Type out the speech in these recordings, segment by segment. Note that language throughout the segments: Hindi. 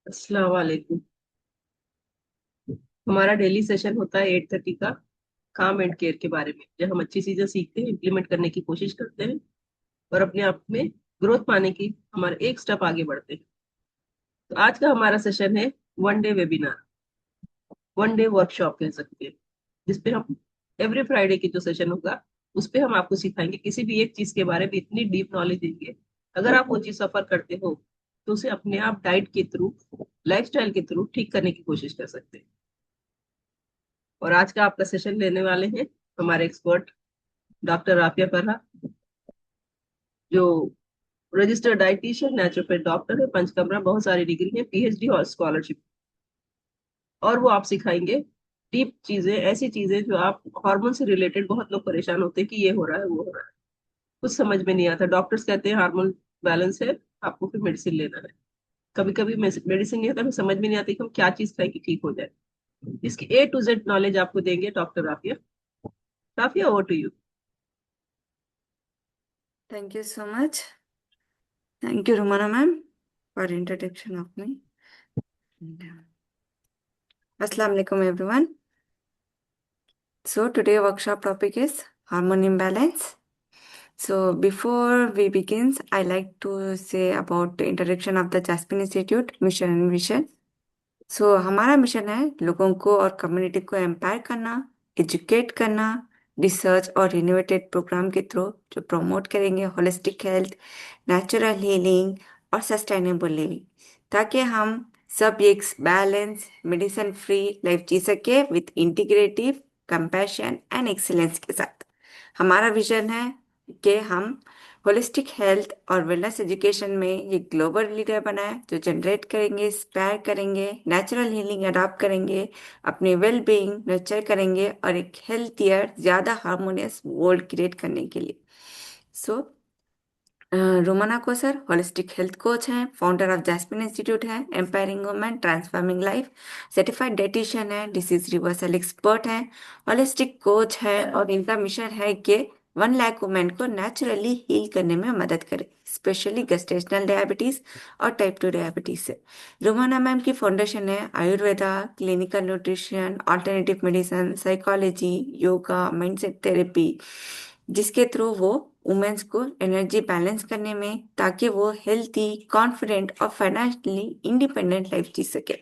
अस्सलाम वालेकुम। हमारा डेली सेशन होता है 8:30 का, काम एंड केयर के बारे में, जब हम अच्छी चीजें सीखते हैं, इम्प्लीमेंट करने की कोशिश करते हैं और अपने आप में ग्रोथ पाने की हमारे एक स्टेप आगे बढ़ते हैं। तो आज का हमारा सेशन है one day webinar, one day workshop कह सकते हैं, जिसपे हम एवरी फ्राइडे की जो सेशन होगा उस पे हम आपको सिखाएंगे, किसी भी एक चीज के बारे में इतनी डीप नॉलेज देंगे। अगर आप वो चीज सफर करते हो तो उसे अपने आप डाइट के थ्रू, लाइफस्टाइल के थ्रू ठीक करने की कोशिश कर सकते हैं। और आज का आपका सेशन लेने वाले हैं हमारे एक्सपर्ट डॉक्टर राफिया फरहा, जो रजिस्टर्ड डाइटिशियन, नेचुरोपैथ डॉक्टर है, पंचकर्मा, बहुत सारी डिग्री है, पीएचडी और स्कॉलरशिप। और वो आप सिखाएंगे डीप चीजें, ऐसी चीजें जो आप हार्मोन से रिलेटेड, बहुत लोग परेशान होते हैं कि ये हो रहा है वो हो रहा है, कुछ समझ में नहीं आता। डॉक्टर्स कहते हैं हार्मोन बैलेंस है, आपको फिर मेडिसिन लेना है। कभी कभी मेडिसिन नहीं होता, हमें समझ में नहीं आती कि हम क्या चीज खाएं कि ठीक हो जाए। इसकी ए टू जेड नॉलेज आपको देंगे doctor Rafia. Rafia, over to you. Thank you so much. Thank you, Romana ma'am, for introduction of me. Assalamu alaikum, everyone. So today workshop topic is hormone imbalance. So before we begin, I like to say about the introduction of the Jasmine Institute mission and vision. So हमारा मिशन है लोगों को और कम्युनिटी को एम्पायर करना, एजुकेट करना, रिसर्च और इनोवेटेड प्रोग्राम के थ्रू जो प्रमोट करेंगे होलिस्टिक हेल्थ, नेचुरल हीलिंग और सस्टेनेबल लिविंग, ताकि हम सब एक बैलेंस मेडिसिन फ्री लाइफ जी सके with integrative compassion and excellence के साथ। हमारा विजन है कि हम होलिस्टिक हेल्थ और वेलनेस एजुकेशन में ये ग्लोबल लीडर बनाए, जो जनरेट करेंगे, इंस्पायर करेंगे, नेचुरल हीलिंग अडॉप्ट करेंगे, अपने वेल बीइंग नर्चर करेंगे और एक हेल्थियर, ज़्यादा हार्मोनियस वर्ल्ड क्रिएट करने के लिए। सो रोमाना को सर होलिस्टिक हेल्थ कोच हैं, फाउंडर ऑफ जैस्मिन इंस्टीट्यूट है, एम्पायरिंग women, transforming life, certified dietitian है, डिसीज रिवर्सल एक्सपर्ट हैं, होलिस्टिक कोच है और इनका मिशन है कि 1 लाख वुमेन को नेचुरली हील करने में मदद करे, स्पेशली गेस्टेशनल डायबिटीज और टाइप 2 डायबिटीज से। रोमाना मैम की फाउंडेशन है Ayurveda, clinical nutrition, alternative medicine, psychology, yoga, mindset therapy, जिसके थ्रू वो वुमेन्स को एनर्जी बैलेंस करने में, ताकि वो हेल्थी, कॉन्फिडेंट और फाइनेंशियली इंडिपेंडेंट लाइफ जी सके।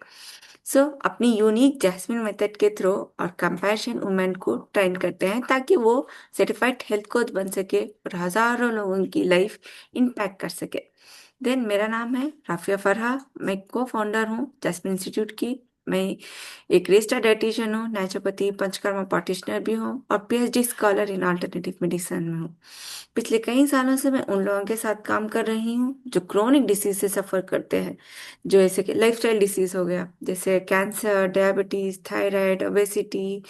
सो अपनी यूनिक जैस्मिन मेथड के थ्रू और कंपैशन वुमेन को ट्रेन करते हैं, ताकि वो सर्टिफाइड हेल्थ कोच बन सके और हजारों लोगों की लाइफ इम्पैक्ट कर सके। देन मेरा नाम है राफिया फरहा, मैं को फाउंडर हूँ जैस्मिन इंस्टीट्यूट की। मैं एक रजिस्टर्ड डाइटिशियन हूँ, नेचुरोपैथी पंचकर्मा प्रैक्टिशनर भी हूँ और पीएचडी स्कॉलर इन अल्टरनेटिव मेडिसिन में हूँ। पिछले कई सालों से मैं उन लोगों के साथ काम कर रही हूँ जो क्रोनिक डिसीज से सफ़र करते हैं, जो ऐसे कि लाइफस्टाइल डिसीज हो गया, जैसे कैंसर, डायबिटीज, थायराइड, ओबेसिटी,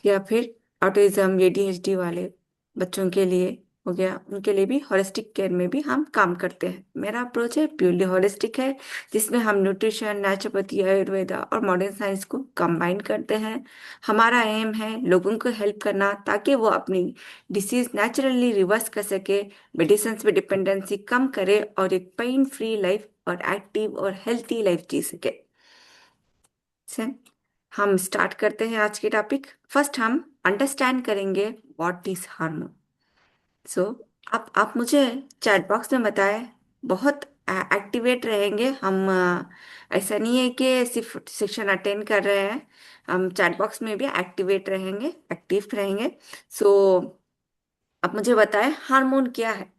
या फिर ऑटिज्म, एडीएचडी वाले बच्चों के लिए हो गया, उनके लिए भी होलिस्टिक केयर में भी हम काम करते हैं। मेरा अप्रोच है प्योरली होलिस्टिक है, जिसमें हम न्यूट्रिशन, नेचुरोपैथी, आयुर्वेदा और मॉडर्न साइंस को कंबाइन करते हैं। हमारा एम है लोगों को हेल्प करना, ताकि वो अपनी डिसीज नेचुरली रिवर्स कर सके, मेडिसिन पे डिपेंडेंसी कम करे और एक पेन फ्री लाइफ और एक्टिव और हेल्थी लाइफ जी सके। सर, हम स्टार्ट करते हैं आज के टॉपिक। फर्स्ट हम अंडरस्टैंड करेंगे व्हाट इज हार्मोन। सो आप मुझे चैट बॉक्स में बताएं, बहुत एक्टिवेट रहेंगे हम। ऐसा नहीं है कि सिर्फ सेक्शन अटेंड कर रहे हैं, हम चैट बॉक्स में भी एक्टिवेट रहेंगे, एक्टिव रहेंगे। सो आप मुझे बताएं हार्मोन क्या है,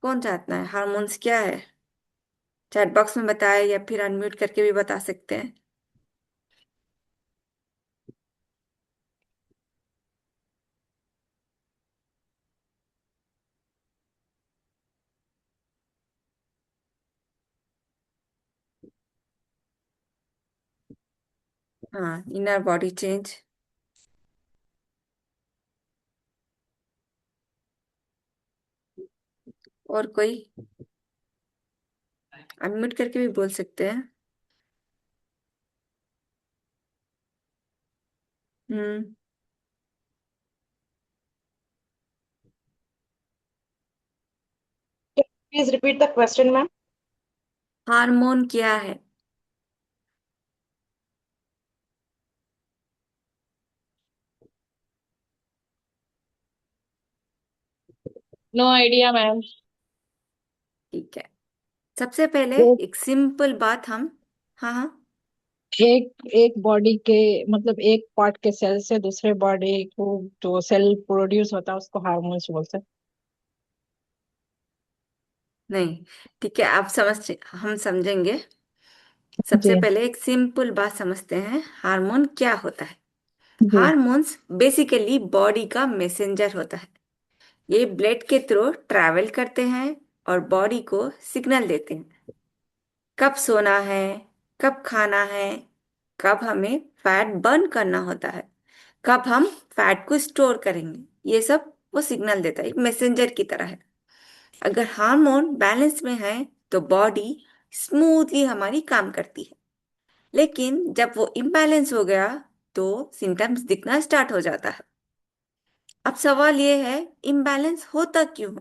कौन जानता है हार्मोन्स क्या है? चैट बॉक्स में बताएं या फिर अनम्यूट करके भी बता सकते हैं। हाँ, इनर बॉडी चेंज। और कोई अनम्यूट करके भी बोल सकते हैं। हम्म। Please repeat the question, ma'am. Hormone क्या है? No idea ma'am. ठीक है, सबसे पहले एक एक सिंपल बात हम, हाँ हाँ, एक एक बॉडी के मतलब एक पार्ट के सेल से दूसरे बॉडी को जो सेल प्रोड्यूस होता है उसको हार्मोन्स बोलते हैं। नहीं, ठीक है, आप समझ, हम समझेंगे। जी। सबसे पहले एक सिंपल बात समझते हैं, हार्मोन क्या होता है। जी। हार्मोन्स बेसिकली बॉडी का मैसेंजर होता है। ये ब्लड के थ्रू ट्रैवल करते हैं और बॉडी को सिग्नल देते हैं, कब सोना है, कब खाना है, कब हमें फैट बर्न करना होता है, कब हम फैट को स्टोर करेंगे। ये सब वो सिग्नल देता है, एक मैसेंजर की तरह है। अगर हार्मोन बैलेंस में है तो बॉडी स्मूथली हमारी काम करती है, लेकिन जब वो इम्बैलेंस हो गया तो सिम्टम्स दिखना स्टार्ट हो जाता है। अब सवाल ये है, इम्बैलेंस होता क्यों?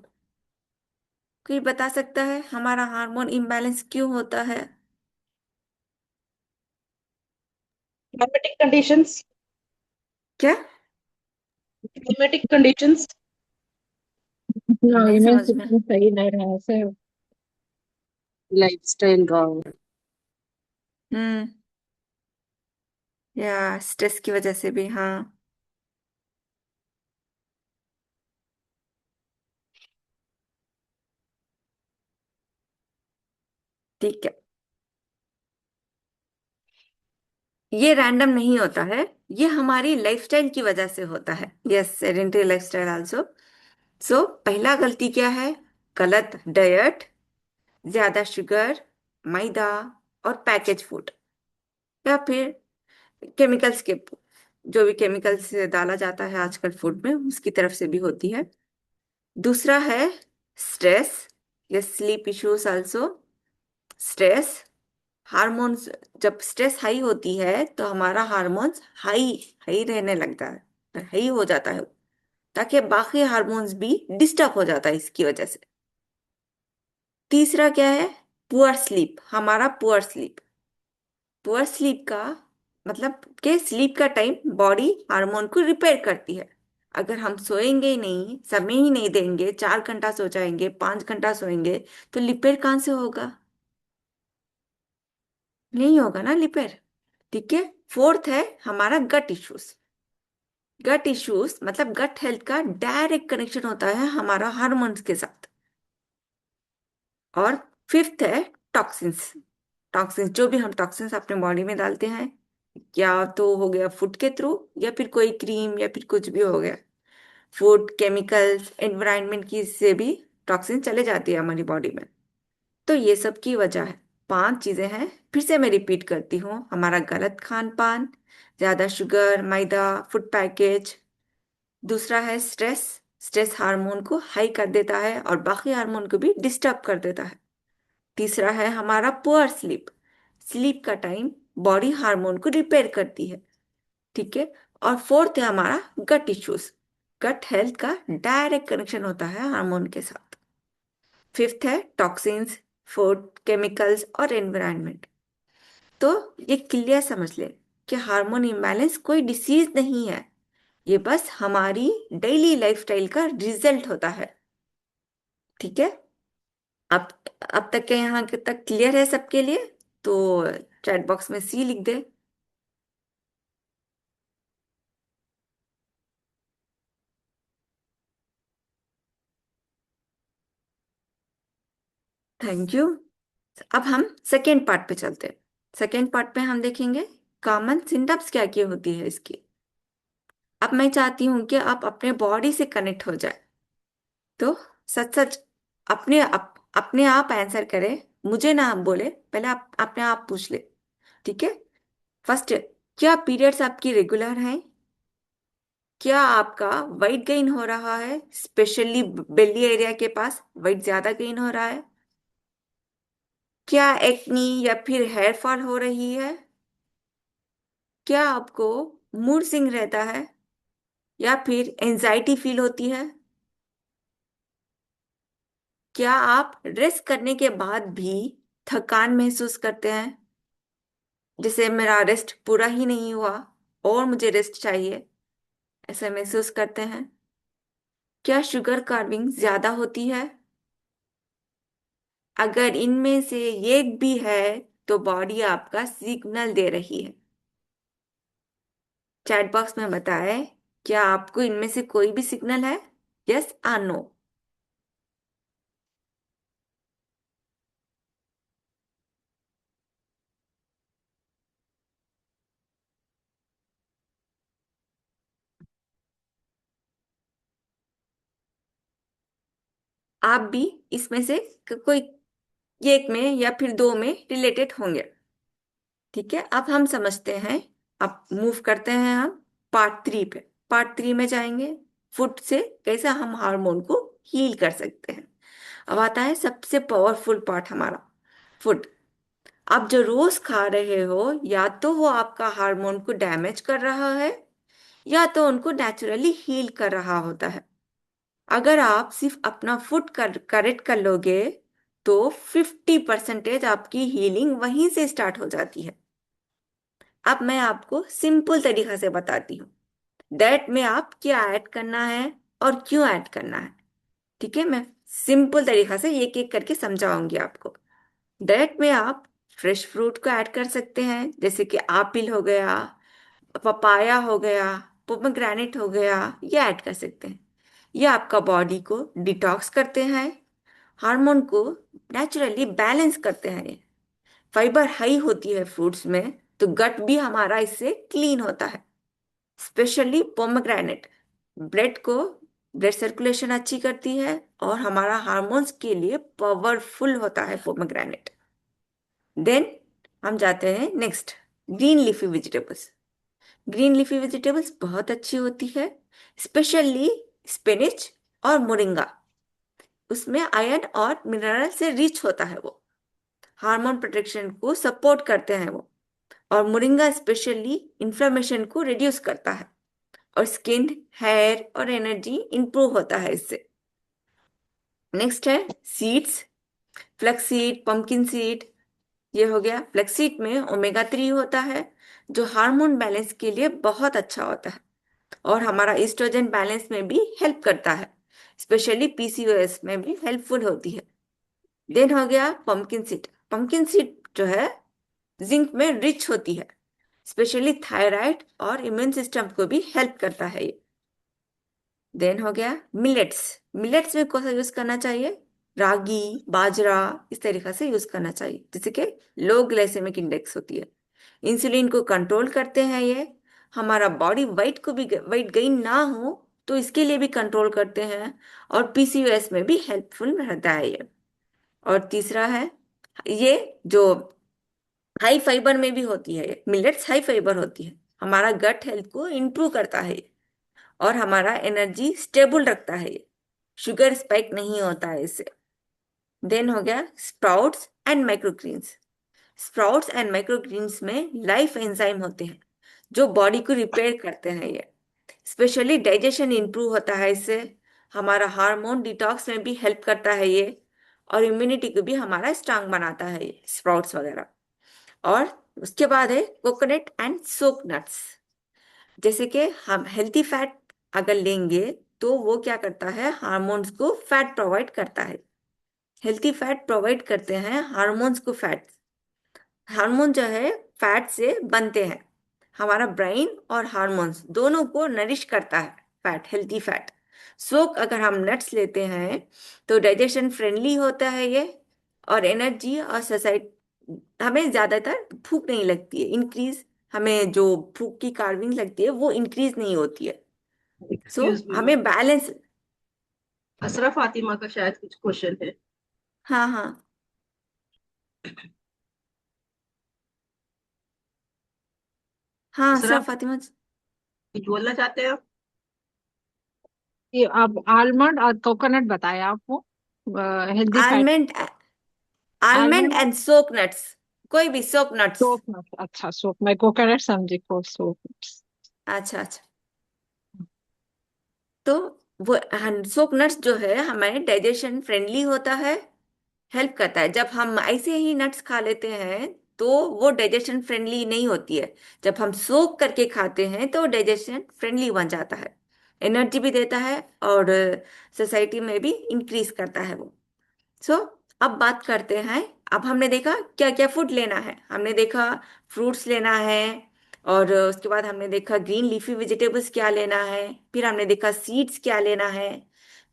कोई बता सकता है हमारा हार्मोन इम्बैलेंस क्यों होता है? Climatic conditions. क्या? Climatic conditions. हाँ, नहीं इमेज समझ में। सही नहीं रहा ऐसे। लाइफस्टाइल का। हम्म, या स्ट्रेस की वजह से भी, हाँ। ठीक है, ये रैंडम नहीं होता है, ये हमारी लाइफस्टाइल की वजह से होता है। Yes, sedentary lifestyle also. So पहला गलती क्या है? गलत डाइट, ज्यादा शुगर, मैदा और पैकेज फूड, या फिर केमिकल्स के, जो भी केमिकल्स डाला जाता है आजकल फूड में, उसकी तरफ से भी होती है। दूसरा है स्ट्रेस या sleep issues also. Stress hormones, जब स्ट्रेस हाई होती है तो हमारा हार्मोन्स हाई हाई रहने लगता है, हाई हो जाता है, ताकि बाकी हार्मोन्स भी डिस्टर्ब हो जाता है इसकी वजह से। तीसरा क्या है? पुअर स्लीप, हमारा पुअर स्लीप। पुअर स्लीप का मतलब कि स्लीप का टाइम बॉडी हार्मोन को रिपेयर करती है। अगर हम सोएंगे ही नहीं, समय ही नहीं देंगे, 4 घंटा सो जाएंगे, 5 घंटा सोएंगे, तो रिपेयर कहाँ से होगा? नहीं होगा ना रिपेयर। ठीक है। फोर्थ है हमारा गट इश्यूज। गट इश्यूज मतलब गट हेल्थ का डायरेक्ट कनेक्शन होता है हमारा हार्मोन्स के साथ। और फिफ्थ है टॉक्सिन्स। टॉक्सिन्स, जो भी हम टॉक्सिन्स अपने बॉडी में डालते हैं, या तो हो गया फूड के थ्रू, या फिर कोई क्रीम, या फिर कुछ भी हो गया, फूड, केमिकल्स, एनवायरनमेंट की से भी टॉक्सिन चले जाती है हमारी बॉडी में। तो ये सब की वजह है, 5 चीजें हैं। फिर से मैं रिपीट करती हूँ, हमारा गलत खान पान, ज्यादा शुगर, मैदा, फूड पैकेज। दूसरा है स्ट्रेस, स्ट्रेस हार्मोन को हाई कर देता है और बाकी हार्मोन को भी डिस्टर्ब कर देता है। तीसरा है हमारा पुअर स्लीप, स्लीप का टाइम बॉडी हार्मोन को रिपेयर करती है। ठीक है। और फोर्थ है हमारा गट इश्यूज, गट हेल्थ का डायरेक्ट कनेक्शन होता है हार्मोन के साथ। फिफ्थ है टॉक्सिन्स, फूड, केमिकल्स और एनवायरनमेंट। तो ये क्लियर समझ ले कि हार्मोन इम्बैलेंस कोई डिसीज नहीं है, ये बस हमारी डेली लाइफस्टाइल का रिजल्ट होता है। ठीक है। अब अब तक के यहाँ के तक क्लियर है सबके लिए? तो चैट बॉक्स में सी लिख दे। Thank you. अब हम सेकेंड पार्ट पे चलते हैं। सेकेंड पार्ट पे हम देखेंगे कॉमन सिम्टम्स क्या क्या होती है इसकी। अब मैं चाहती हूँ कि आप अपने बॉडी से कनेक्ट हो जाए, तो सच सच अपने आप आंसर करें, मुझे ना आप बोले, पहले आप अपने आप पूछ ले। ठीक है। फर्स्ट, क्या पीरियड्स आपकी रेगुलर हैं? क्या आपका वेट गेन हो रहा है, स्पेशली बेली एरिया के पास वेट ज्यादा गेन हो रहा है? क्या एक्नी या फिर हेयर फॉल हो रही है? क्या आपको मूड स्विंग रहता है, या फिर एंजाइटी फील होती है? क्या आप रेस्ट करने के बाद भी थकान महसूस करते हैं, जैसे मेरा रेस्ट पूरा ही नहीं हुआ और मुझे रेस्ट चाहिए, ऐसा महसूस करते हैं? क्या शुगर कार्विंग ज्यादा होती है? अगर इनमें से एक भी है तो बॉडी आपका सिग्नल दे रही है। चैट बॉक्स में बताएं, क्या आपको इनमें से कोई भी सिग्नल है? यस और नो। आप भी इसमें से कोई एक में या फिर दो में रिलेटेड होंगे। ठीक है, अब हम समझते हैं। अब मूव करते हैं हम पार्ट 3 पे। पार्ट 3 में जाएंगे, फूड से कैसे हम हार्मोन को हील कर सकते हैं। अब आता है सबसे पावरफुल पार्ट हमारा, फूड। आप जो रोज खा रहे हो, या तो वो आपका हार्मोन को डैमेज कर रहा है या तो उनको नेचुरली हील कर रहा होता है। अगर आप सिर्फ अपना फूड करेक्ट कर लोगे तो 50% आपकी हीलिंग वहीं से स्टार्ट हो जाती है। अब मैं आपको सिंपल तरीका से बताती हूँ डाइट में आप क्या ऐड करना है और क्यों ऐड करना है। ठीक है, मैं सिंपल तरीका से एक एक करके समझाऊंगी आपको। डाइट में आप फ्रेश फ्रूट को ऐड कर सकते हैं, जैसे कि एप्पल हो गया, पपाया हो गया, पोमेग्रेनेट हो गया, ये ऐड कर सकते हैं। ये आपका बॉडी को डिटॉक्स करते हैं, हार्मोन को नेचुरली बैलेंस करते हैं। ये फाइबर हाई होती है फ्रूट्स में, तो गट भी हमारा इससे क्लीन होता है। स्पेशली पोमेग्रेनेट ब्लड सर्कुलेशन अच्छी करती है और हमारा हार्मोन्स के लिए पावरफुल होता है पोमेग्रेनेट। देन हम जाते हैं next, green leafy vegetables. Green leafy vegetables बहुत अच्छी होती है, स्पेशली स्पिनिच और मोरिंगा। उसमें आयरन और मिनरल से रिच होता है वो, हार्मोन प्रोटेक्शन को सपोर्ट करते हैं वो। और मोरिंगा स्पेशली इन्फ्लेमेशन को रिड्यूस करता है और स्किन, हेयर और एनर्जी इंप्रूव होता है इससे। नेक्स्ट है seeds, flax seed, pumpkin seed. ये हो गया। फ्लैक्स सीड में ओमेगा 3 होता है जो हार्मोन बैलेंस के लिए बहुत अच्छा होता है और हमारा ईस्ट्रोजन बैलेंस में भी हेल्प करता है, स्पेशली पीसीओएस में भी हेल्पफुल होती है। देन हो गया पंपकिन सीड। पंपकिन सीड जो है जिंक में रिच होती है, स्पेशली थायराइड और इम्यून सिस्टम को भी हेल्प करता है ये। देन हो गया मिलेट्स। मिलेट्स में कौन सा यूज करना चाहिए? रागी, बाजरा, इस तरीके से यूज करना चाहिए, जैसे कि लो ग्लाइसेमिक इंडेक्स होती है, इंसुलिन को कंट्रोल करते हैं ये। हमारा बॉडी वेट को भी, वेट गेन ना हो तो इसके लिए भी कंट्रोल करते हैं और पीसीओएस में भी हेल्पफुल रहता है ये। और तीसरा है ये जो हाई फाइबर में भी होती है, मिलेट्स हाई फाइबर होती है, हमारा गट हेल्थ को इंप्रूव करता है और हमारा एनर्जी स्टेबल रखता है ये, शुगर स्पाइक नहीं होता है इससे। देन हो गया sprouts and microgreens. Sprouts and microgreens में लाइफ एंजाइम होते हैं जो बॉडी को रिपेयर करते हैं ये, स्पेशली डाइजेशन इंप्रूव होता है इससे, हमारा हार्मोन डिटॉक्स में भी हेल्प करता है ये और इम्यूनिटी को भी हमारा स्ट्रांग बनाता है ये स्प्राउट्स वगैरह। और उसके बाद है कोकोनट एंड सोक नट्स। जैसे कि हम हेल्थी फैट अगर लेंगे तो वो क्या करता है, हार्मोन्स को फैट प्रोवाइड करता है। हेल्थी फैट प्रोवाइड करते हैं हार्मोन्स को फैट। हार्मोन जो है फैट से बनते हैं, हमारा ब्रेन और हार्मोन्स दोनों को नरिश करता है फैट, हेल्थी फैट। सोक अगर हम नट्स लेते हैं तो डाइजेशन फ्रेंडली होता है ये और एनर्जी और सोसाइटी, हमें ज्यादातर भूख नहीं लगती है इंक्रीज, हमें जो भूख की कार्विंग लगती है वो इंक्रीज नहीं होती है। सो एक्सक्यूज मी मैम, हमें बैलेंस। असरा फातिमा का शायद कुछ क्वेश्चन है। हाँ हाँ। हाँ असरा, सर फातिमा। कुछ बोलना चाहते हैं आप? ये आप आलमंड और कोकोनट बताया आपको, healthy fat. Almond, almond almond, and soak nuts, कोई भी सोक नट्स। सोप नट्स, अच्छा सोप, मैं कोकोनट समझी को सोप नट्स। अच्छा अच्छा। तो वो सोक नट्स जो है हमारे डाइजेशन फ्रेंडली होता है, हेल्प करता है। जब हम ऐसे ही नट्स खा लेते हैं तो वो डाइजेशन फ्रेंडली नहीं होती है, जब हम सोक करके खाते हैं तो डाइजेशन फ्रेंडली बन जाता है। एनर्जी भी देता है और सोसाइटी में भी इंक्रीज करता है वो। सो अब बात करते हैं। अब हमने देखा क्या क्या फूड लेना है। हमने देखा फ्रूट्स लेना है, और उसके बाद हमने देखा ग्रीन लीफी वेजिटेबल्स क्या लेना है, फिर हमने देखा सीड्स क्या लेना है,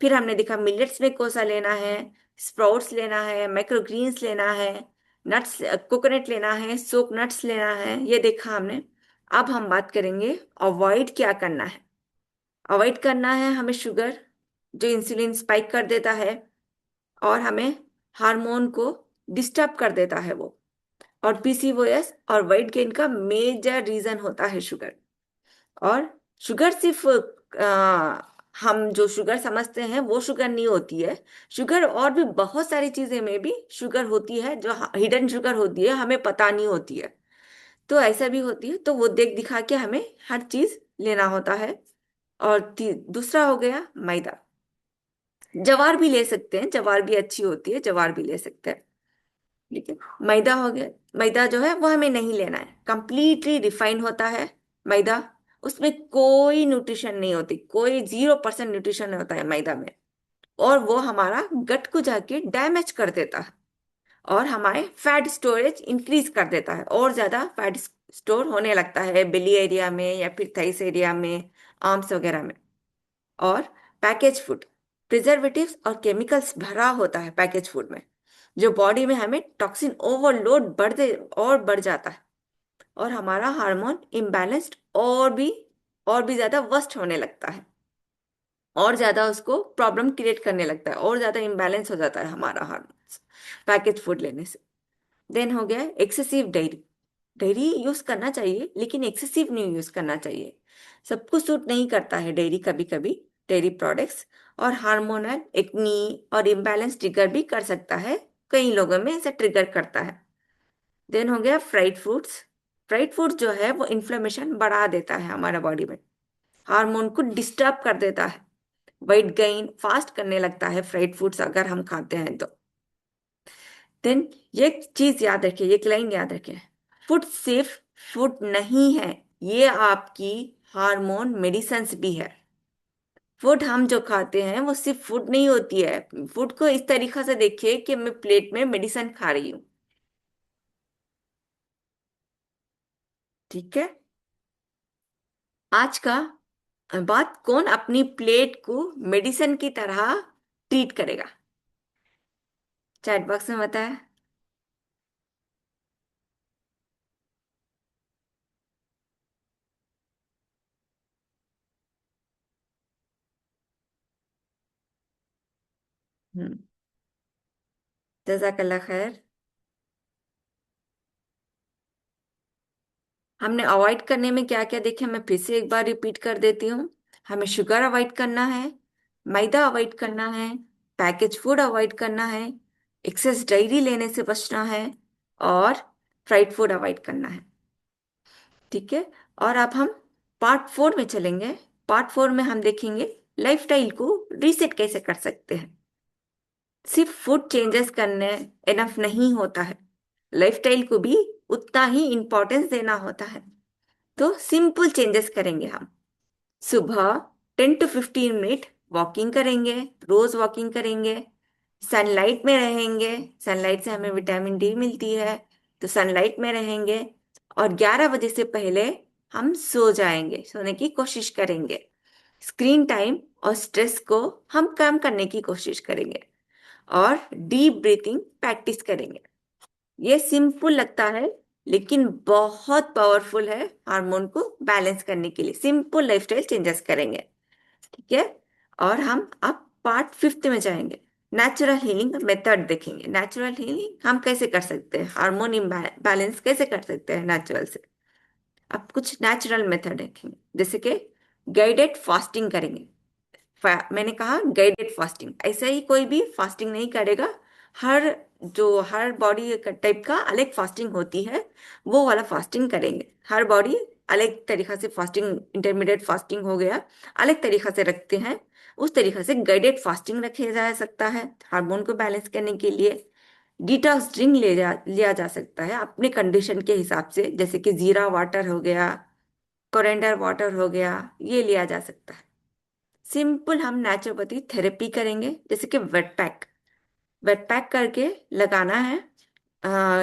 फिर हमने देखा मिलेट्स में कौन सा लेना है, स्प्राउट्स लेना है, माइक्रो ग्रीन्स लेना है, नट्स कोकोनट लेना है, सोक नट्स लेना है, ये देखा हमने। अब हम बात करेंगे अवॉइड क्या करना है। अवॉइड करना है हमें शुगर, जो इंसुलिन स्पाइक कर देता है और हमें हार्मोन को डिस्टर्ब कर देता है वो। और पीसीओएस और वेट गेन का मेजर रीजन होता है शुगर। और शुगर सिर्फ हम जो शुगर समझते हैं वो शुगर नहीं होती है। शुगर और भी बहुत सारी चीजें में भी शुगर होती है, जो हिडन शुगर होती है, हमें पता नहीं होती है। तो ऐसा भी होती है, तो वो देख दिखा के हमें हर चीज लेना होता है। और दूसरा हो गया मैदा। जवार भी ले सकते हैं, जवार भी अच्छी होती है, जवार भी ले सकते हैं। ठीक है, मैदा हो गया। मैदा जो है वो हमें नहीं लेना है, कंप्लीटली रिफाइंड होता है मैदा। उसमें कोई न्यूट्रिशन नहीं होती, कोई 0% न्यूट्रिशन होता है मैदा में। और वो हमारा गट को जाके डैमेज कर देता है और हमारे फैट स्टोरेज इंक्रीज कर देता है, और ज्यादा फैट स्टोर होने लगता है बेली एरिया में या फिर थाइस एरिया में, आर्म्स वगैरह में। और पैकेज फूड, प्रिजर्वेटिव्स और केमिकल्स भरा होता है पैकेज फूड में, जो बॉडी में हमें टॉक्सिन ओवरलोड बढ़ जाता है, और हमारा हार्मोन इम्बैलेंस्ड और भी ज्यादा वर्स्ट होने लगता है, और ज्यादा उसको प्रॉब्लम क्रिएट करने लगता है, और ज्यादा इम्बैलेंस हो जाता है हमारा हार्मोन्स पैकेज फूड लेने से। देन हो गया एक्सेसिव डेयरी। डेयरी यूज करना चाहिए लेकिन एक्सेसिव नहीं यूज करना चाहिए। सबको सूट नहीं करता है डेयरी, कभी कभी डेयरी प्रोडक्ट्स, और हार्मोनल एक्नी और इम्बैलेंस ट्रिगर भी कर सकता है, कई लोगों में ऐसा ट्रिगर करता है। देन हो गया फ्राइड फ्रूट्स। फ्राइड फूड जो है वो इन्फ्लेमेशन बढ़ा देता है हमारा बॉडी में, हार्मोन को डिस्टर्ब कर देता है, वेट गेन फास्ट करने लगता है फ्राइड फूड्स अगर हम खाते हैं तो। देन ये चीज याद रखिए, ये लाइन याद रखिए, फूड सिर्फ फूड नहीं है, ये आपकी हार्मोन मेडिसिन भी है। फूड हम जो खाते हैं वो सिर्फ फूड नहीं होती है। फूड को इस तरीका से देखिए कि मैं प्लेट में मेडिसिन खा रही हूँ। ठीक है, आज का बात, कौन अपनी प्लेट को मेडिसिन की तरह ट्रीट करेगा? चैट बॉक्स में बताया। हम्म, जज़ाकल्ला खैर। हमने अवॉइड करने में क्या क्या देखे, मैं फिर से एक बार रिपीट कर देती हूँ। हमें शुगर अवॉइड करना है, मैदा अवॉइड करना है, पैकेज फूड अवॉइड करना है, एक्सेस डेयरी लेने से बचना है, और फ्राइड फूड अवॉइड करना है। ठीक है, और अब हम पार्ट 4 में चलेंगे। पार्ट 4 में हम देखेंगे लाइफस्टाइल को रीसेट कैसे कर सकते हैं। सिर्फ फूड चेंजेस करने इनफ नहीं होता है, लाइफस्टाइल को भी उतना ही इम्पोर्टेंस देना होता है। तो सिंपल चेंजेस करेंगे हम। सुबह 10 to 15 मिनट वॉकिंग करेंगे, रोज वॉकिंग करेंगे, सनलाइट में रहेंगे, सनलाइट से हमें विटामिन डी मिलती है, तो सनलाइट में रहेंगे। और 11 बजे से पहले हम सो जाएंगे, सोने की कोशिश करेंगे। स्क्रीन टाइम और स्ट्रेस को हम कम करने की कोशिश करेंगे, और डीप ब्रीथिंग प्रैक्टिस करेंगे। ये सिंपल लगता है लेकिन बहुत पावरफुल है हार्मोन को बैलेंस करने के लिए। सिंपल लाइफस्टाइल चेंजेस करेंगे। ठीक है, और हम अब पार्ट 5 में जाएंगे। नेचुरल हीलिंग मेथड देखेंगे। नेचुरल हीलिंग हम कैसे कर सकते हैं, हार्मोन बैलेंस कैसे कर सकते हैं नेचुरल से। अब कुछ नेचुरल मेथड देखेंगे, जैसे कि गाइडेड फास्टिंग करेंगे। मैंने कहा गाइडेड फास्टिंग, ऐसा ही कोई भी फास्टिंग नहीं करेगा। हर बॉडी टाइप का अलग फास्टिंग होती है, वो वाला फास्टिंग करेंगे। हर बॉडी अलग तरीका से फास्टिंग, इंटरमीडिएट फास्टिंग हो गया, अलग तरीका से रखते हैं। उस तरीका से गाइडेड फास्टिंग रखे जा सकता है हार्मोन को बैलेंस करने के लिए। डिटॉक्स ड्रिंक लिया जा सकता है अपने कंडीशन के हिसाब से, जैसे कि जीरा वाटर हो गया, कोरेंडर वाटर हो गया, ये लिया जा सकता है। सिंपल हम नेचुरोपैथी थेरेपी करेंगे, जैसे कि वेट पैक करके लगाना है।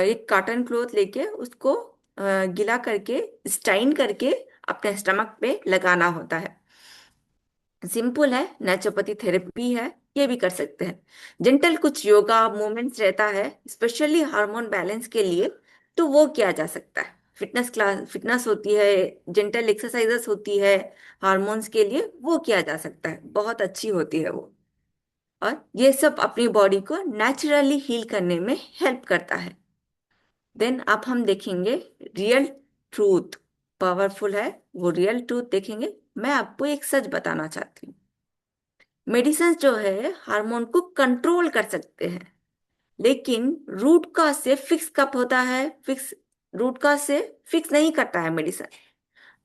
एक कॉटन क्लॉथ लेके उसको गीला करके स्टाइन करके अपने स्टमक पे लगाना होता है। सिंपल है, नेचुरोपैथी थेरेपी है, ये भी कर सकते हैं। जेंटल कुछ योगा मूवमेंट्स रहता है स्पेशली हार्मोन बैलेंस के लिए, तो वो किया जा सकता है। फिटनेस होती है, जेंटल एक्सरसाइजेस होती है हार्मोन्स के लिए, वो किया जा सकता है, बहुत अच्छी होती है वो। और ये सब अपनी बॉडी को नेचुरली हील करने में हेल्प करता है। देन अब हम देखेंगे रियल ट्रूथ, पावरफुल है वो रियल ट्रूथ देखेंगे। मैं आपको एक सच बताना चाहती हूँ, मेडिसिन जो है हार्मोन को कंट्रोल कर सकते हैं, लेकिन रूट कॉज से फिक्स कब होता है? रूट कॉज से फिक्स नहीं करता है मेडिसिन।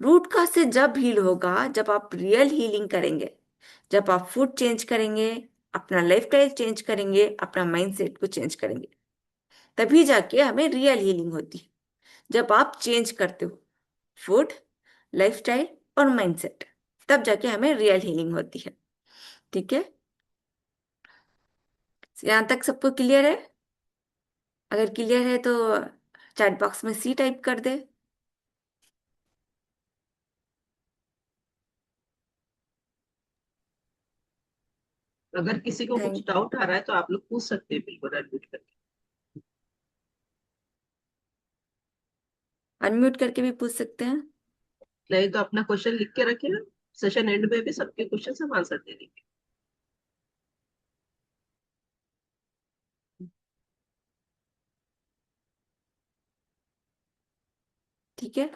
रूट कॉज से जब हील होगा जब आप रियल हीलिंग करेंगे, जब आप फूड चेंज करेंगे, अपना लाइफस्टाइल चेंज करेंगे, अपना माइंडसेट को चेंज करेंगे, तभी जाके हमें रियल हीलिंग होती है। जब आप चेंज करते हो फूड, लाइफस्टाइल और माइंडसेट, तब जाके हमें रियल हीलिंग होती है। ठीक है, यहाँ तक सबको क्लियर है? अगर क्लियर है तो चैट बॉक्स में सी टाइप कर दे। अगर किसी को कुछ थैंक डाउट आ रहा है तो आप लोग पूछ सकते हैं, बिल्कुल अनम्यूट करके। अनम्यूट करके भी पूछ सकते हैं। नहीं तो अपना क्वेश्चन लिख के रखे, सेशन एंड में भी सबके क्वेश्चन हम आंसर दे देंगे। ठीक है,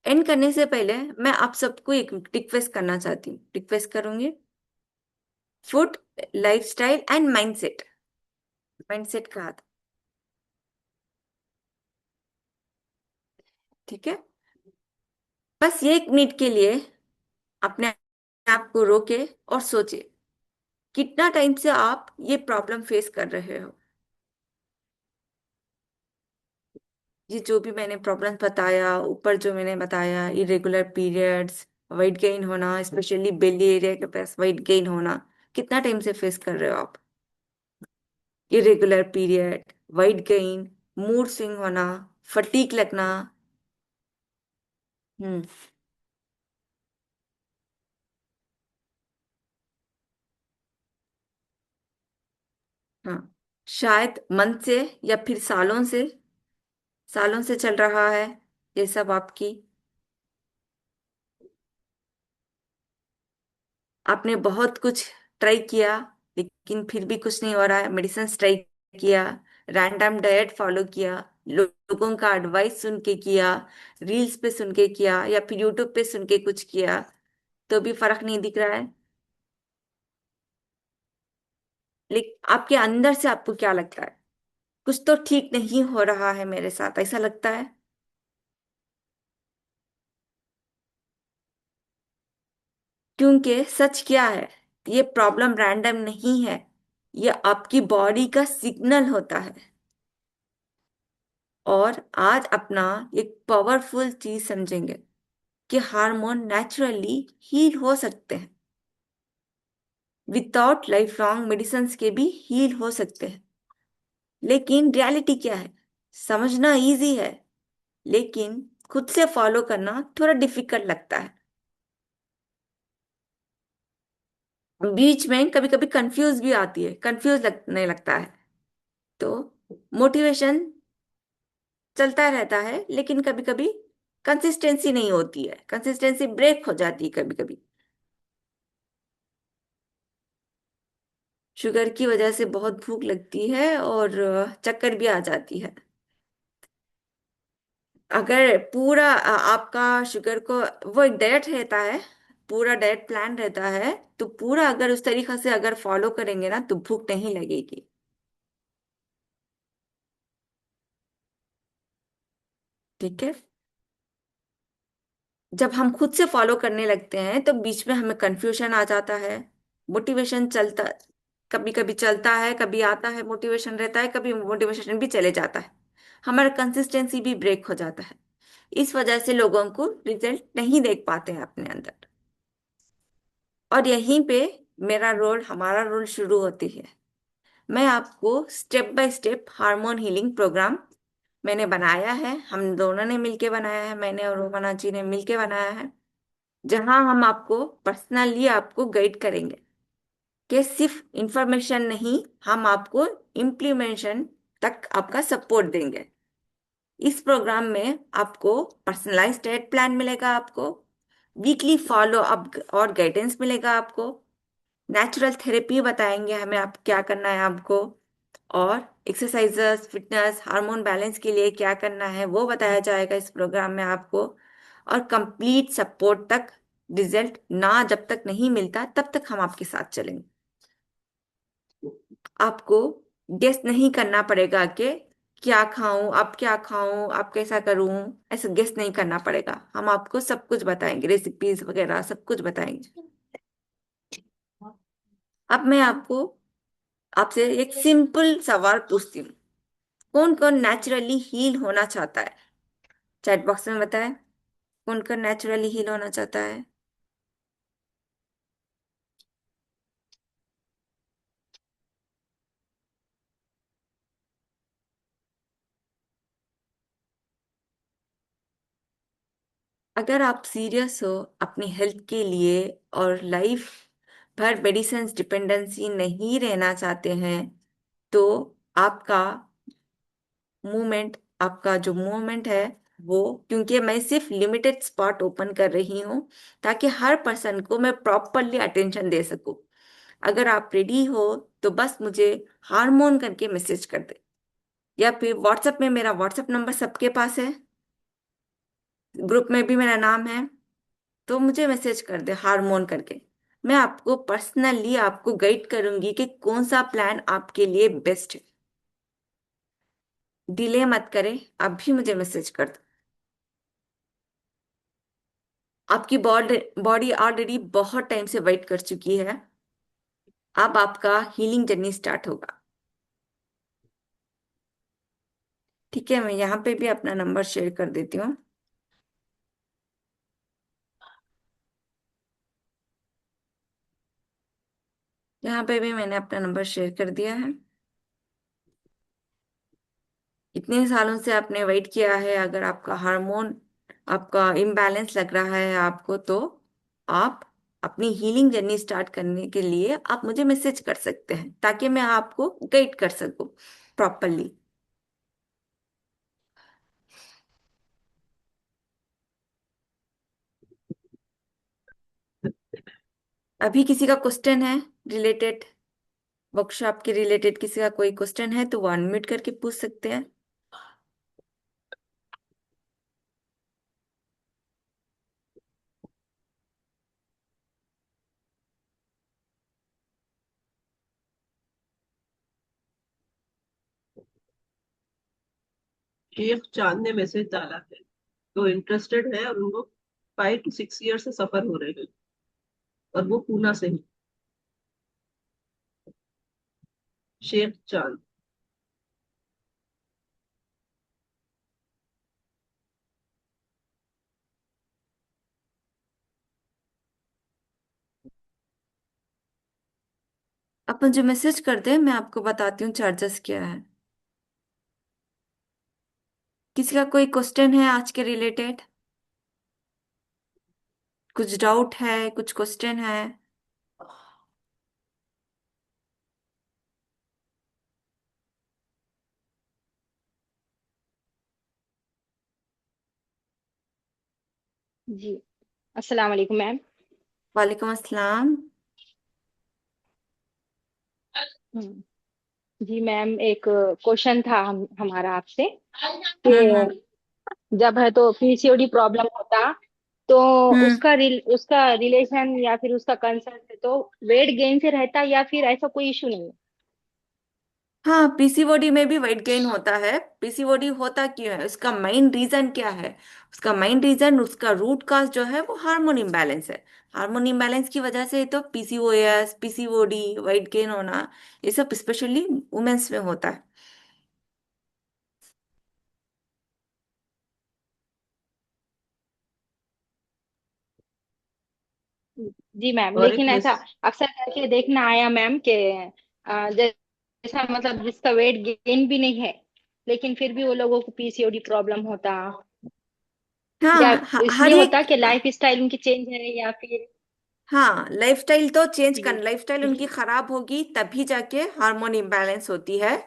एंड करने से पहले मैं आप सबको एक रिक्वेस्ट करना चाहती हूँ, रिक्वेस्ट करूंगी। Food, lifestyle and mindset, mindset कहा था, ठीक है? बस ये 1 मिनट के लिए अपने आप को रोके और सोचे, कितना टाइम से आप ये प्रॉब्लम फेस कर रहे हो? ये जो भी मैंने प्रॉब्लम्स बताया, ऊपर जो मैंने बताया, इरेगुलर पीरियड्स, वेट गेन होना, स्पेशली बेली एरिया के पास वेट गेन होना, कितना टाइम से फेस कर रहे हो आप? Irregular period, weight gain, mood swing होना, फटीक लगना। हम्म। हाँ, शायद मंथ से या फिर सालों से चल रहा है ये सब आपकी। आपने बहुत कुछ ट्राई किया, लेकिन फिर भी कुछ नहीं हो रहा है। मेडिसिन ट्राई किया, रैंडम डाइट फॉलो किया, लोगों का एडवाइस सुन के किया, रील्स पे सुन के किया, या फिर यूट्यूब पे सुन के कुछ किया, तो भी फर्क नहीं दिख रहा है। लेकिन आपके अंदर से आपको क्या लगता है? कुछ तो ठीक नहीं हो रहा है मेरे साथ, ऐसा लगता है? क्योंकि सच क्या है, ये प्रॉब्लम रैंडम नहीं है, ये आपकी बॉडी का सिग्नल होता है। और आज अपना एक पावरफुल चीज समझेंगे कि हार्मोन नेचुरली हील हो सकते हैं, विदाउट लाइफ लॉन्ग मेडिसिन के भी हील हो सकते हैं। लेकिन रियलिटी क्या है? समझना इजी है, लेकिन खुद से फॉलो करना थोड़ा डिफिकल्ट लगता है। बीच में कभी कभी कंफ्यूज भी आती है, कंफ्यूज लगने लगता है। तो मोटिवेशन चलता रहता है, लेकिन कभी कभी कंसिस्टेंसी नहीं होती है, कंसिस्टेंसी ब्रेक हो जाती है कभी कभी। शुगर की वजह से बहुत भूख लगती है और चक्कर भी आ जाती है। अगर पूरा आपका शुगर को, वो एक डाइट रहता है, पूरा डाइट प्लान रहता है, तो पूरा अगर उस तरीके से अगर फॉलो करेंगे ना तो भूख नहीं लगेगी। ठीक है, जब हम खुद से फॉलो करने लगते हैं तो बीच में हमें कंफ्यूजन आ जाता है, मोटिवेशन चलता, कभी कभी चलता है, कभी आता है मोटिवेशन रहता है, कभी मोटिवेशन भी चले जाता है, हमारा कंसिस्टेंसी भी ब्रेक हो जाता है। इस वजह से लोगों को रिजल्ट नहीं देख पाते हैं अपने अंदर। और यहीं पे मेरा रोल हमारा रोल शुरू होती है। मैं आपको step by step hormone healing programme मैंने बनाया है, हम दोनों ने मिलके बनाया है, मैंने और रोमाना जी ने मिलके बनाया है, जहां हम आपको पर्सनली आपको गाइड करेंगे कि सिर्फ इंफॉर्मेशन नहीं, हम आपको इम्प्लीमेंटेशन तक आपका सपोर्ट देंगे। इस प्रोग्राम में आपको पर्सनलाइज्ड डाइट प्लान मिलेगा, आपको वीकली फॉलो अप और गाइडेंस मिलेगा, आपको नेचुरल थेरेपी बताएंगे हमें आप क्या करना है आपको, और एक्सरसाइजेस, फिटनेस, हार्मोन बैलेंस के लिए क्या करना है वो बताया जाएगा इस प्रोग्राम में आपको। और कंप्लीट सपोर्ट तक, रिजल्ट ना जब तक नहीं मिलता तब तक हम आपके साथ चलेंगे। आपको गेस नहीं करना पड़ेगा कि क्या खाऊं, अब क्या खाऊं, अब कैसा करूं, ऐसा गेस नहीं करना पड़ेगा। हम आपको सब कुछ बताएंगे, रेसिपीज वगैरह सब कुछ बताएंगे। अब मैं आपको आपसे एक सिंपल सवाल पूछती हूँ, कौन कौन नेचुरली हील होना चाहता है? चैट बॉक्स में बताएं, कौन कौन नेचुरली हील होना चाहता है? अगर आप सीरियस हो अपनी हेल्थ के लिए और लाइफ भर मेडिसिन डिपेंडेंसी नहीं रहना चाहते हैं, तो आपका आपका जो मूवमेंट है वो, क्योंकि मैं सिर्फ लिमिटेड स्पॉट ओपन कर रही हूँ ताकि हर पर्सन को मैं प्रॉपरली अटेंशन दे सकूं। अगर आप रेडी हो तो बस मुझे हार्मोन करके मैसेज कर दे, या फिर व्हाट्सएप में, मेरा व्हाट्सएप नंबर सबके पास है, ग्रुप में भी मेरा नाम है, तो मुझे मैसेज कर दे हार्मोन करके। मैं आपको पर्सनली आपको गाइड करूंगी कि कौन सा प्लान आपके लिए बेस्ट है। डिले मत करें, अभी मुझे मैसेज कर दो। आपकी बॉडी ऑलरेडी बहुत टाइम से वेट कर चुकी है, अब आपका हीलिंग जर्नी स्टार्ट होगा। ठीक है, मैं यहाँ पे भी अपना नंबर शेयर कर देती हूँ। यहाँ पे भी मैंने अपना नंबर शेयर कर दिया है। इतने सालों से आपने वेट किया है, अगर आपका हार्मोन आपका इम्बैलेंस लग रहा है आपको, तो आप अपनी हीलिंग जर्नी स्टार्ट करने के लिए आप मुझे मैसेज कर सकते हैं ताकि मैं आपको गाइड कर सकूं प्रॉपरली। अभी किसी का क्वेश्चन है रिलेटेड, वर्कशॉप के रिलेटेड किसी का कोई क्वेश्चन है तो वो अनम्यूट करके पूछ सकते हैं। शेख चांद ने मैसेज डाला है, तो इंटरेस्टेड है और उनको 5 to 6 ईयर से सफर हो रहे हैं, और वो पूना से है। शेख चांद। आप मुझे मैसेज कर दें, मैं आपको बताती हूँ चार्जेस क्या है। किसी का कोई क्वेश्चन है आज के रिलेटेड? कुछ डाउट है, कुछ क्वेश्चन है? जी। अस्सलाम वालेकुम मैम। वालेकुम अस्सलाम। हम्म, जी मैम, एक क्वेश्चन था हमारा आपसे हम्म। कि जब है तो पीसीओडी प्रॉब्लम होता तो हम्म। उसका रिलेशन या फिर उसका कंसर्न है तो वेट गेन से रहता या फिर ऐसा कोई इशू नहीं है? हाँ, पीसीओडी में भी वेट गेन होता है। पीसीओडी होता क्यों है, उसका मेन रीजन क्या है? उसका मेन रीजन, उसका रूट काज जो है वो हार्मोन इम्बैलेंस है। हार्मोन इम्बैलेंस की वजह से तो पीसीओएस, पीसीओडी, वेट गेन होना, ये सब स्पेशली वुमेन्स में होता है। जी मैम, और एक लेकिन मिस ऐसा अक्सर करके देखना आया मैम कि जैसा मतलब जिसका वेट गेन भी नहीं है, लेकिन फिर भी वो लोगों को पीसीओडी प्रॉब्लम होता, या हाँ, हर इसलिए होता एक, कि लाइफ स्टाइल उनकी चेंज है या फिर। हाँ, लाइफस्टाइल तो चेंज जी करना, लाइफस्टाइल उनकी जी खराब होगी तभी जाके हार्मोन इम्बैलेंस होती है।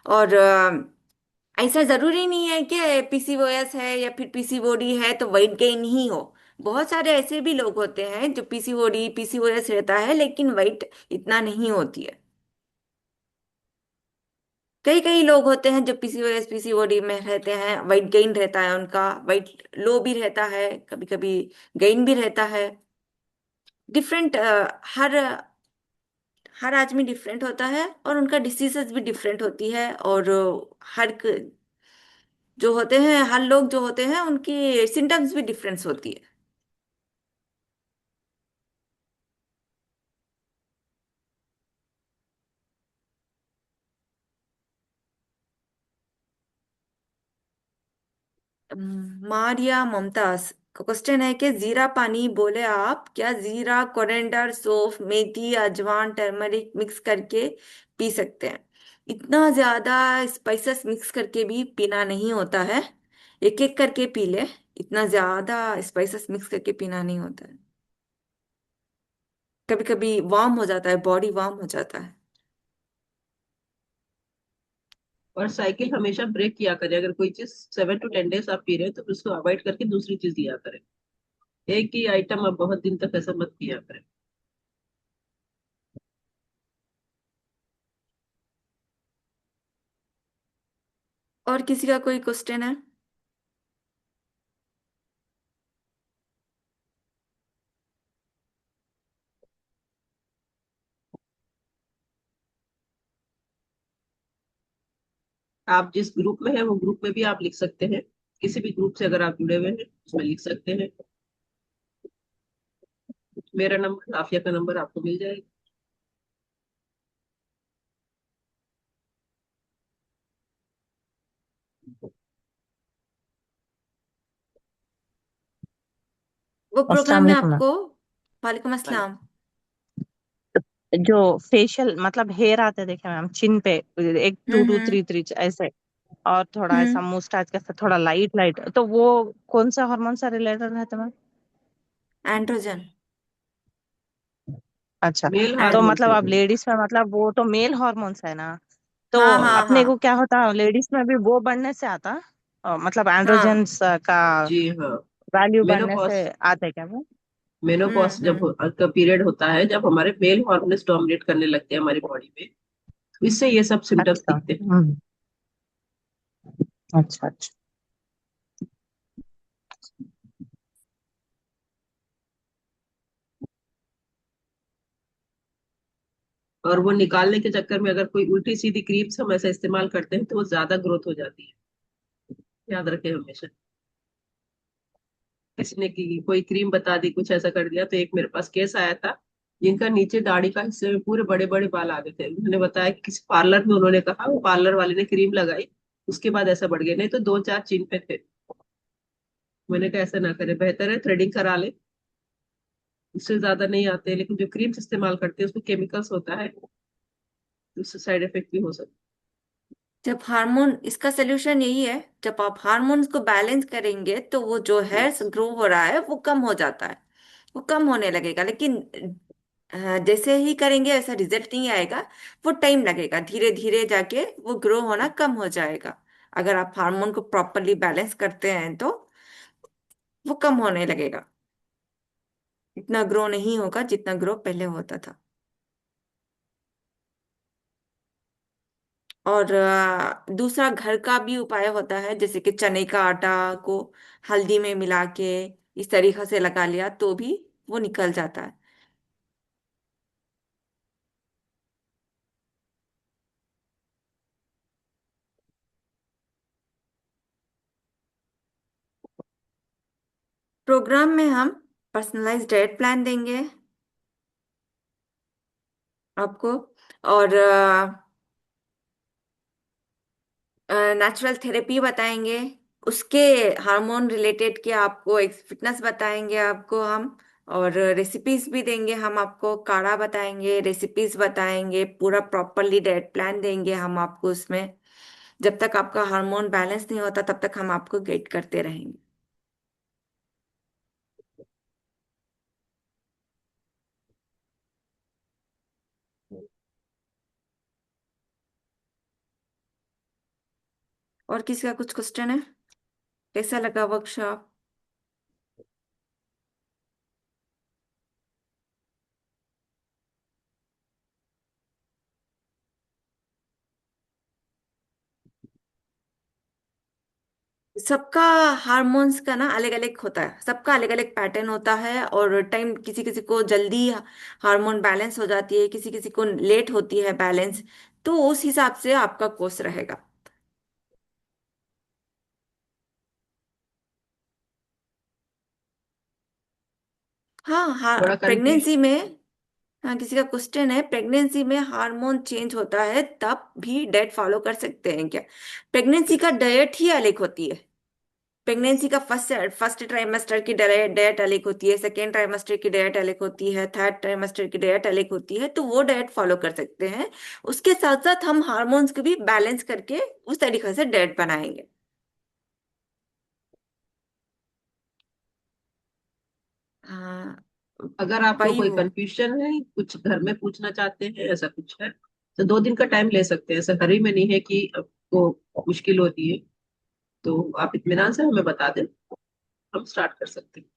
और ऐसा जरूरी नहीं है कि पीसीओएस है या फिर पीसीओडी है तो वेट गेन ही हो। बहुत सारे ऐसे भी लोग होते हैं जो पीसीओडी पीसीओएस रहता है लेकिन वेट इतना नहीं होती है। कई कई लोग होते हैं जो पीसीओएस पीसीओडी में रहते हैं, वेट गेन रहता है, उनका वेट लो भी रहता है, कभी कभी गेन भी रहता है। डिफरेंट, हर हर आदमी डिफरेंट होता है और उनका डिसीजेस भी डिफरेंट होती है। और जो होते हैं, हर लोग जो होते हैं उनकी सिम्टम्स भी डिफरेंस होती है। मारिया मुमताज का क्वेश्चन है कि जीरा पानी बोले आप, क्या जीरा कोरिएंडर सौंफ मेथी अजवान टर्मरिक मिक्स करके पी सकते हैं? इतना ज्यादा स्पाइसेस मिक्स करके भी पीना नहीं होता है, एक एक करके पी ले। इतना ज्यादा स्पाइसेस मिक्स करके पीना नहीं होता है। कभी कभी वार्म हो जाता है, बॉडी वार्म हो जाता है। और साइकिल हमेशा ब्रेक किया करें। अगर कोई चीज 7 to 10 डेज आप पी रहे हैं तो उसको अवॉइड करके दूसरी चीज दिया करें। एक ही आइटम आप बहुत दिन तक ऐसा मत पिया करें। और किसी का कोई क्वेश्चन है? आप जिस ग्रुप में है वो ग्रुप में भी आप लिख सकते हैं। किसी भी ग्रुप से अगर आप जुड़े हुए हैं उसमें लिख सकते हैं। मेरा नंबर, आफिया का नंबर आपको मिल जाएगा। वो प्रोग्राम अस्सलाम में वालेकुम मैम। आपको, वालेकुम अस्सलाम। जो फेशियल मतलब हेयर आते देखे मैम चिन पे, एक टू टू हम्म। थ्री थ्री ऐसे, और थोड़ा ऐसा हम्म। मुस्टाच का थोड़ा लाइट लाइट, तो वो कौन सा हार्मोन से रिलेटेड रहता है मैम? एंड्रोजन। अच्छा। मेल तो हार्मोन्स मतलब है अब वो। लेडीज में मतलब वो तो मेल हार्मोन्स है ना, तो हाँ हाँ अपने को हाँ क्या होता है लेडीज में भी वो बढ़ने से आता, मतलब हाँ। एंड्रोजन्स का जी हाँ। वैल्यू बढ़ने मेनोपॉज, से आते क्या वो? मेनोपॉज जब हम्म। का पीरियड होता है, जब हमारे मेल हार्मोन्स डोमिनेट करने लगते हैं हमारी बॉडी में, तो इससे ये सब सिम्टम्स अच्छा। दिखते हैं। अच्छा अच्छा। और वो निकालने के चक्कर में अगर कोई उल्टी सीधी क्रीम्स हम ऐसा इस्तेमाल करते हैं तो वो ज्यादा ग्रोथ हो जाती है। याद रखें हमेशा। किसी ने की कोई क्रीम बता दी, कुछ ऐसा कर दिया। तो एक मेरे पास केस आया था जिनका नीचे दाढ़ी का हिस्से में पूरे बड़े बड़े बाल आ गए थे। उन्होंने बताया कि किसी पार्लर में उन्होंने कहा, वो पार्लर वाले ने क्रीम लगाई, उसके बाद ऐसा बढ़ गया, नहीं तो 2 4 चिन पे थे। मैंने कहा ऐसा ना करे, बेहतर है थ्रेडिंग करा ले, उससे ज्यादा नहीं आते। लेकिन जो क्रीम्स इस्तेमाल करते हैं उसमें केमिकल्स होता है, तो उससे साइड इफेक्ट भी हो सकता जब हार्मोन, इसका सोल्यूशन यही है, जब आप हार्मोन्स को बैलेंस करेंगे तो वो जो है। हेयर्स ग्रो हो रहा है वो कम हो जाता है, वो कम होने लगेगा। लेकिन जैसे ही करेंगे वैसा रिजल्ट नहीं आएगा, वो टाइम लगेगा, धीरे धीरे जाके वो ग्रो होना कम हो जाएगा। अगर आप हार्मोन को प्रॉपरली बैलेंस करते हैं तो वो कम होने लगेगा, इतना ग्रो नहीं होगा जितना ग्रो पहले होता था। और दूसरा घर का भी उपाय होता है, जैसे कि चने का आटा को हल्दी में मिला के इस तरीके से लगा लिया तो भी वो निकल जाता है। प्रोग्राम में हम पर्सनलाइज डाइट प्लान देंगे आपको, और नेचुरल थेरेपी बताएंगे, उसके हार्मोन रिलेटेड के आपको एक फिटनेस बताएंगे आपको हम, और रेसिपीज भी देंगे हम आपको, काढ़ा बताएंगे, रेसिपीज बताएंगे, पूरा प्रॉपरली डाइट प्लान देंगे हम आपको उसमें। जब तक आपका हार्मोन बैलेंस नहीं होता तब तक हम आपको गाइड करते रहेंगे। और किसी का कुछ क्वेश्चन है? कैसा लगा वर्कशॉप? सबका हार्मोन्स का ना अलग अलग होता है, सबका अलग अलग पैटर्न होता है, और टाइम किसी किसी को जल्दी हार्मोन बैलेंस हो जाती है, किसी किसी को लेट होती है बैलेंस। तो उस हिसाब से आपका कोर्स रहेगा। हाँ हाँ, थोड़ा प्रेगनेंसी कंफ्यूज। में। हाँ, किसी का क्वेश्चन है, प्रेगनेंसी में हार्मोन चेंज होता है तब भी डाइट फॉलो कर सकते हैं क्या? प्रेगनेंसी का डाइट ही अलग होती है। प्रेगनेंसी का फर्स्ट फर्स्ट ट्राइमेस्टर की डाइट अलग होती है, सेकेंड ट्राइमेस्टर की डाइट अलग होती है, थर्ड ट्राइमेस्टर की डाइट अलग होती है, तो वो डाइट फॉलो कर सकते हैं। उसके साथ साथ हम हार्मोन्स को भी बैलेंस करके उस तरीके से डाइट बनाएंगे। हाँ, अगर आपको वही कोई वो। कंफ्यूजन है, कुछ घर में पूछना चाहते हैं, ऐसा कुछ है, तो 2 दिन का टाइम ले सकते हैं। ऐसा हरी में नहीं है कि आपको मुश्किल होती है। तो आप इत्मीनान से हमें बता दें, हम स्टार्ट कर सकते हैं।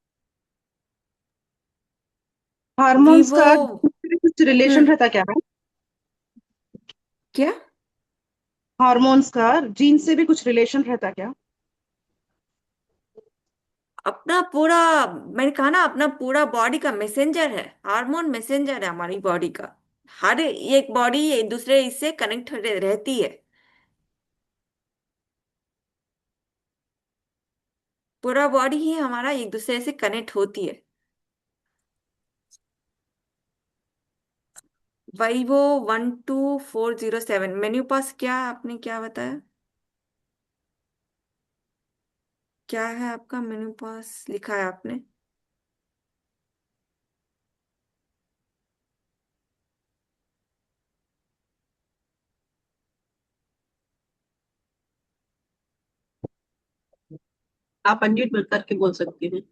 Hormones Vivo. का कुछ रिलेशन हम्म। रहता क्या है? क्या? हार्मोन्स का जीन से भी कुछ रिलेशन रहता क्या? अपना पूरा, मैंने कहा ना, अपना पूरा बॉडी का मैसेंजर है, हार्मोन मैसेंजर है हमारी बॉडी का। हर एक बॉडी एक दूसरे इससे कनेक्ट रहती है। पूरा बॉडी ही हमारा एक दूसरे से कनेक्ट होती है। वाइवो 12407 मेन्यू पास, क्या आपने क्या बताया? क्या है आपका मेन्यू पास लिखा है आपने? आप अनम्यूट करके बोल सकते हैं।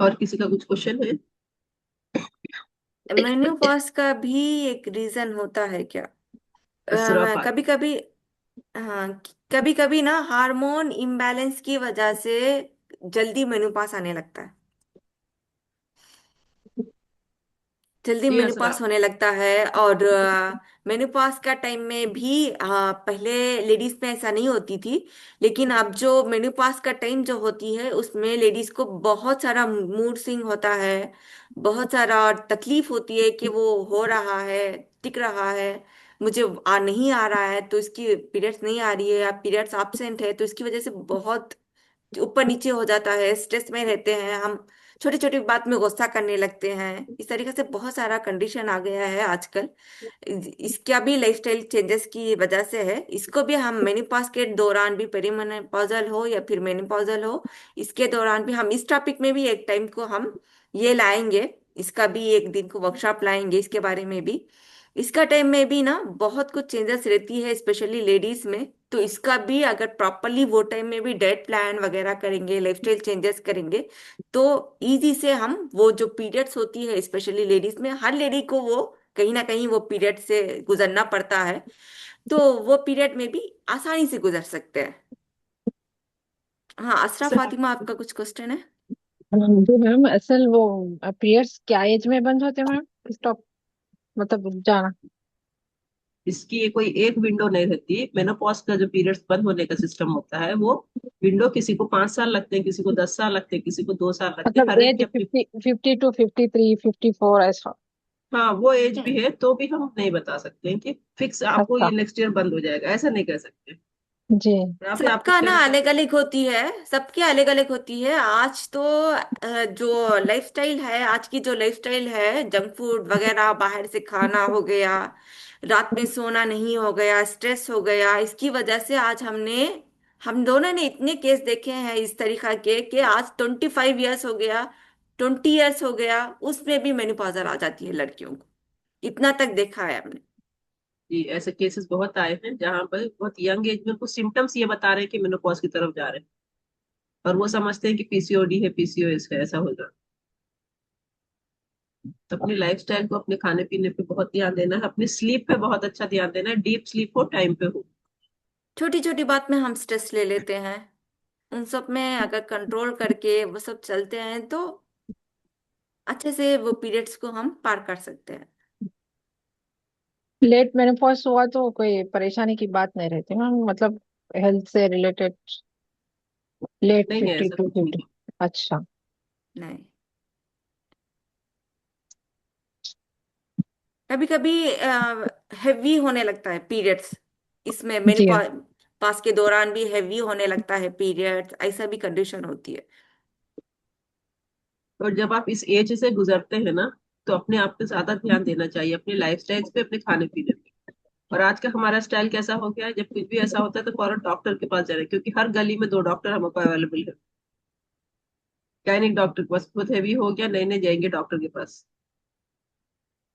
और किसी का कुछ क्वेश्चन है? मेन्यू पास का भी एक रीजन होता है क्या? असरफ कभी आदि। कभी, हाँ, कभी कभी ना हार्मोन इम्बैलेंस की वजह से जल्दी मेनोपास आने लगता है। जल्दी जी मेनोपास असरफ। होने लगता है। और मेनोपास का टाइम में भी पहले लेडीज में ऐसा नहीं होती थी, लेकिन अब जो मेनोपास का टाइम जो होती है उसमें लेडीज को बहुत सारा मूड स्विंग होता है, बहुत सारा तकलीफ होती है कि वो हो रहा है, टिक रहा है, मुझे नहीं आ रहा है, तो इसकी पीरियड्स नहीं आ रही है या पीरियड्स एब्सेंट है, तो इसकी वजह से बहुत ऊपर नीचे हो जाता है, स्ट्रेस में रहते हैं हम, छोटी छोटी बात में गुस्सा करने लगते हैं। इस तरीके से बहुत सारा कंडीशन आ गया है आजकल। इसका भी लाइफस्टाइल चेंजेस की वजह से है। इसको भी हम मेनोपॉज के दौरान भी, पेरीमेनोपॉजल हो या फिर मेनोपॉजल हो, इसके दौरान भी हम इस टॉपिक में भी एक टाइम को हम ये लाएंगे। इसका भी एक दिन को वर्कशॉप लाएंगे इसके बारे में भी। इसका टाइम में भी ना बहुत कुछ चेंजेस रहती है स्पेशली लेडीज में, तो इसका भी अगर प्रॉपरली वो टाइम में भी डाइट प्लान वगैरह करेंगे, लाइफस्टाइल चेंजेस करेंगे, तो इजी से हम वो जो पीरियड्स होती है स्पेशली लेडीज में, हर लेडी को वो कहीं ना कहीं वो पीरियड से गुजरना पड़ता है, तो वो पीरियड में भी आसानी से गुजर सकते हैं। हाँ, असरा फातिमा, आपका कुछ क्वेश्चन है? जी मैम, असल वो पीरियड्स क्या एज में बंद होते हैं मैम? स्टॉप, मतलब जाना। इसकी ये कोई एक विंडो नहीं रहती। मेनोपॉज का जो पीरियड्स बंद होने का सिस्टम होता है, वो विंडो किसी को 5 साल लगते हैं, किसी को 10 साल लगते हैं, किसी को 2 साल लगते हैं, मतलब हर एक एज की अपनी। 50 52 53 54 ऐसा? हाँ, वो एज भी है, तो भी हम नहीं बता सकते हैं कि फिक्स आपको अच्छा ये नेक्स्ट ईयर बंद हो जाएगा, ऐसा नहीं कह सकते। जी। यहाँ पे आपको सबका ना स्टेम का। अलग अलग होती है, सबकी अलग अलग होती है। आज तो जो लाइफस्टाइल है, आज की जो लाइफस्टाइल है, जंक फूड वगैरह, बाहर से खाना हो गया, रात में सोना नहीं हो गया, स्ट्रेस हो गया, इसकी वजह से आज हम दोनों ने इतने केस देखे हैं इस तरीका के कि आज 25 ईयर्स हो गया, 20 ईयर्स हो गया, उसमें भी मेनोपॉज आ जाती है लड़कियों को। इतना तक देखा है हमने। जी, ऐसे केसेस बहुत आए हैं जहाँ पर बहुत यंग एज में कुछ सिम्टम्स ये बता रहे हैं कि मेनोपॉज की तरफ जा रहे हैं, और वो समझते हैं कि पीसीओडी है, पीसीओएस है, ऐसा होगा। तो अपनी लाइफस्टाइल को, अपने खाने पीने पे बहुत ध्यान देना है, अपनी स्लीप पे बहुत अच्छा ध्यान देना है, डीप स्लीप हो, टाइम पे हो। छोटी छोटी बात में हम स्ट्रेस ले लेते हैं, उन सब में अगर कंट्रोल करके वो सब चलते हैं तो अच्छे से वो पीरियड्स को हम पार कर सकते हैं। लेट मेनोपॉज हुआ तो कोई परेशानी की बात नहीं रहती मैम, मतलब हेल्थ से रिलेटेड? लेट नहीं है, फिफ्टी ऐसा टू कुछ फिफ्टी नहीं। अच्छा। नहीं, कभी कभी हैवी होने लगता है पीरियड्स, इसमें मेरे जी पास के दौरान भी हैवी होने लगता है पीरियड्स, ऐसा भी कंडीशन होती है। और जब आप इस एज से गुजरते हैं ना, तो अपने आप पे ज्यादा ध्यान देना चाहिए, अपने लाइफ स्टाइल पे, अपने खाने पीने पे। और आज का हमारा स्टाइल कैसा हो गया है, जब कुछ भी ऐसा होता है तो फौरन डॉक्टर के पास जा रहे हैं, क्योंकि हर गली में 2 डॉक्टर हमको अवेलेबल है। गायनिक डॉक्टर के पास बहुत हैवी हो गया, नए नए जाएंगे डॉक्टर के पास।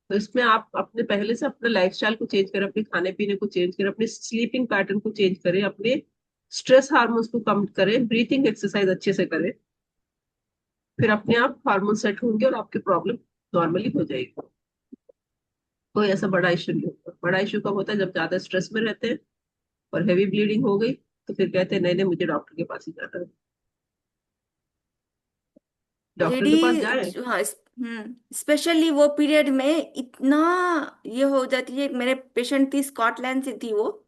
तो इसमें आप अपने पहले से अपने लाइफस्टाइल को चेंज करें, अपने खाने पीने को चेंज करें, अपने स्लीपिंग पैटर्न को चेंज करें, अपने स्ट्रेस हार्मोन्स को कम करें, ब्रीथिंग एक्सरसाइज अच्छे से करें। फिर अपने आप हार्मोन सेट होंगे और आपकी प्रॉब्लम नॉर्मली हो जाएगी। कोई ऐसा बड़ा इश्यू नहीं होता। बड़ा इश्यू कब होता है, जब ज्यादा स्ट्रेस में रहते हैं और हैवी ब्लीडिंग हो गई, तो फिर कहते हैं नहीं नहीं, मुझे डॉक्टर के पास ही जाना है। डॉक्टर लेडी, के पास जाए। हाँ, स्पेशली वो पीरियड में इतना ये हो जाती है। एक मेरे पेशेंट थी, स्कॉटलैंड से थी वो,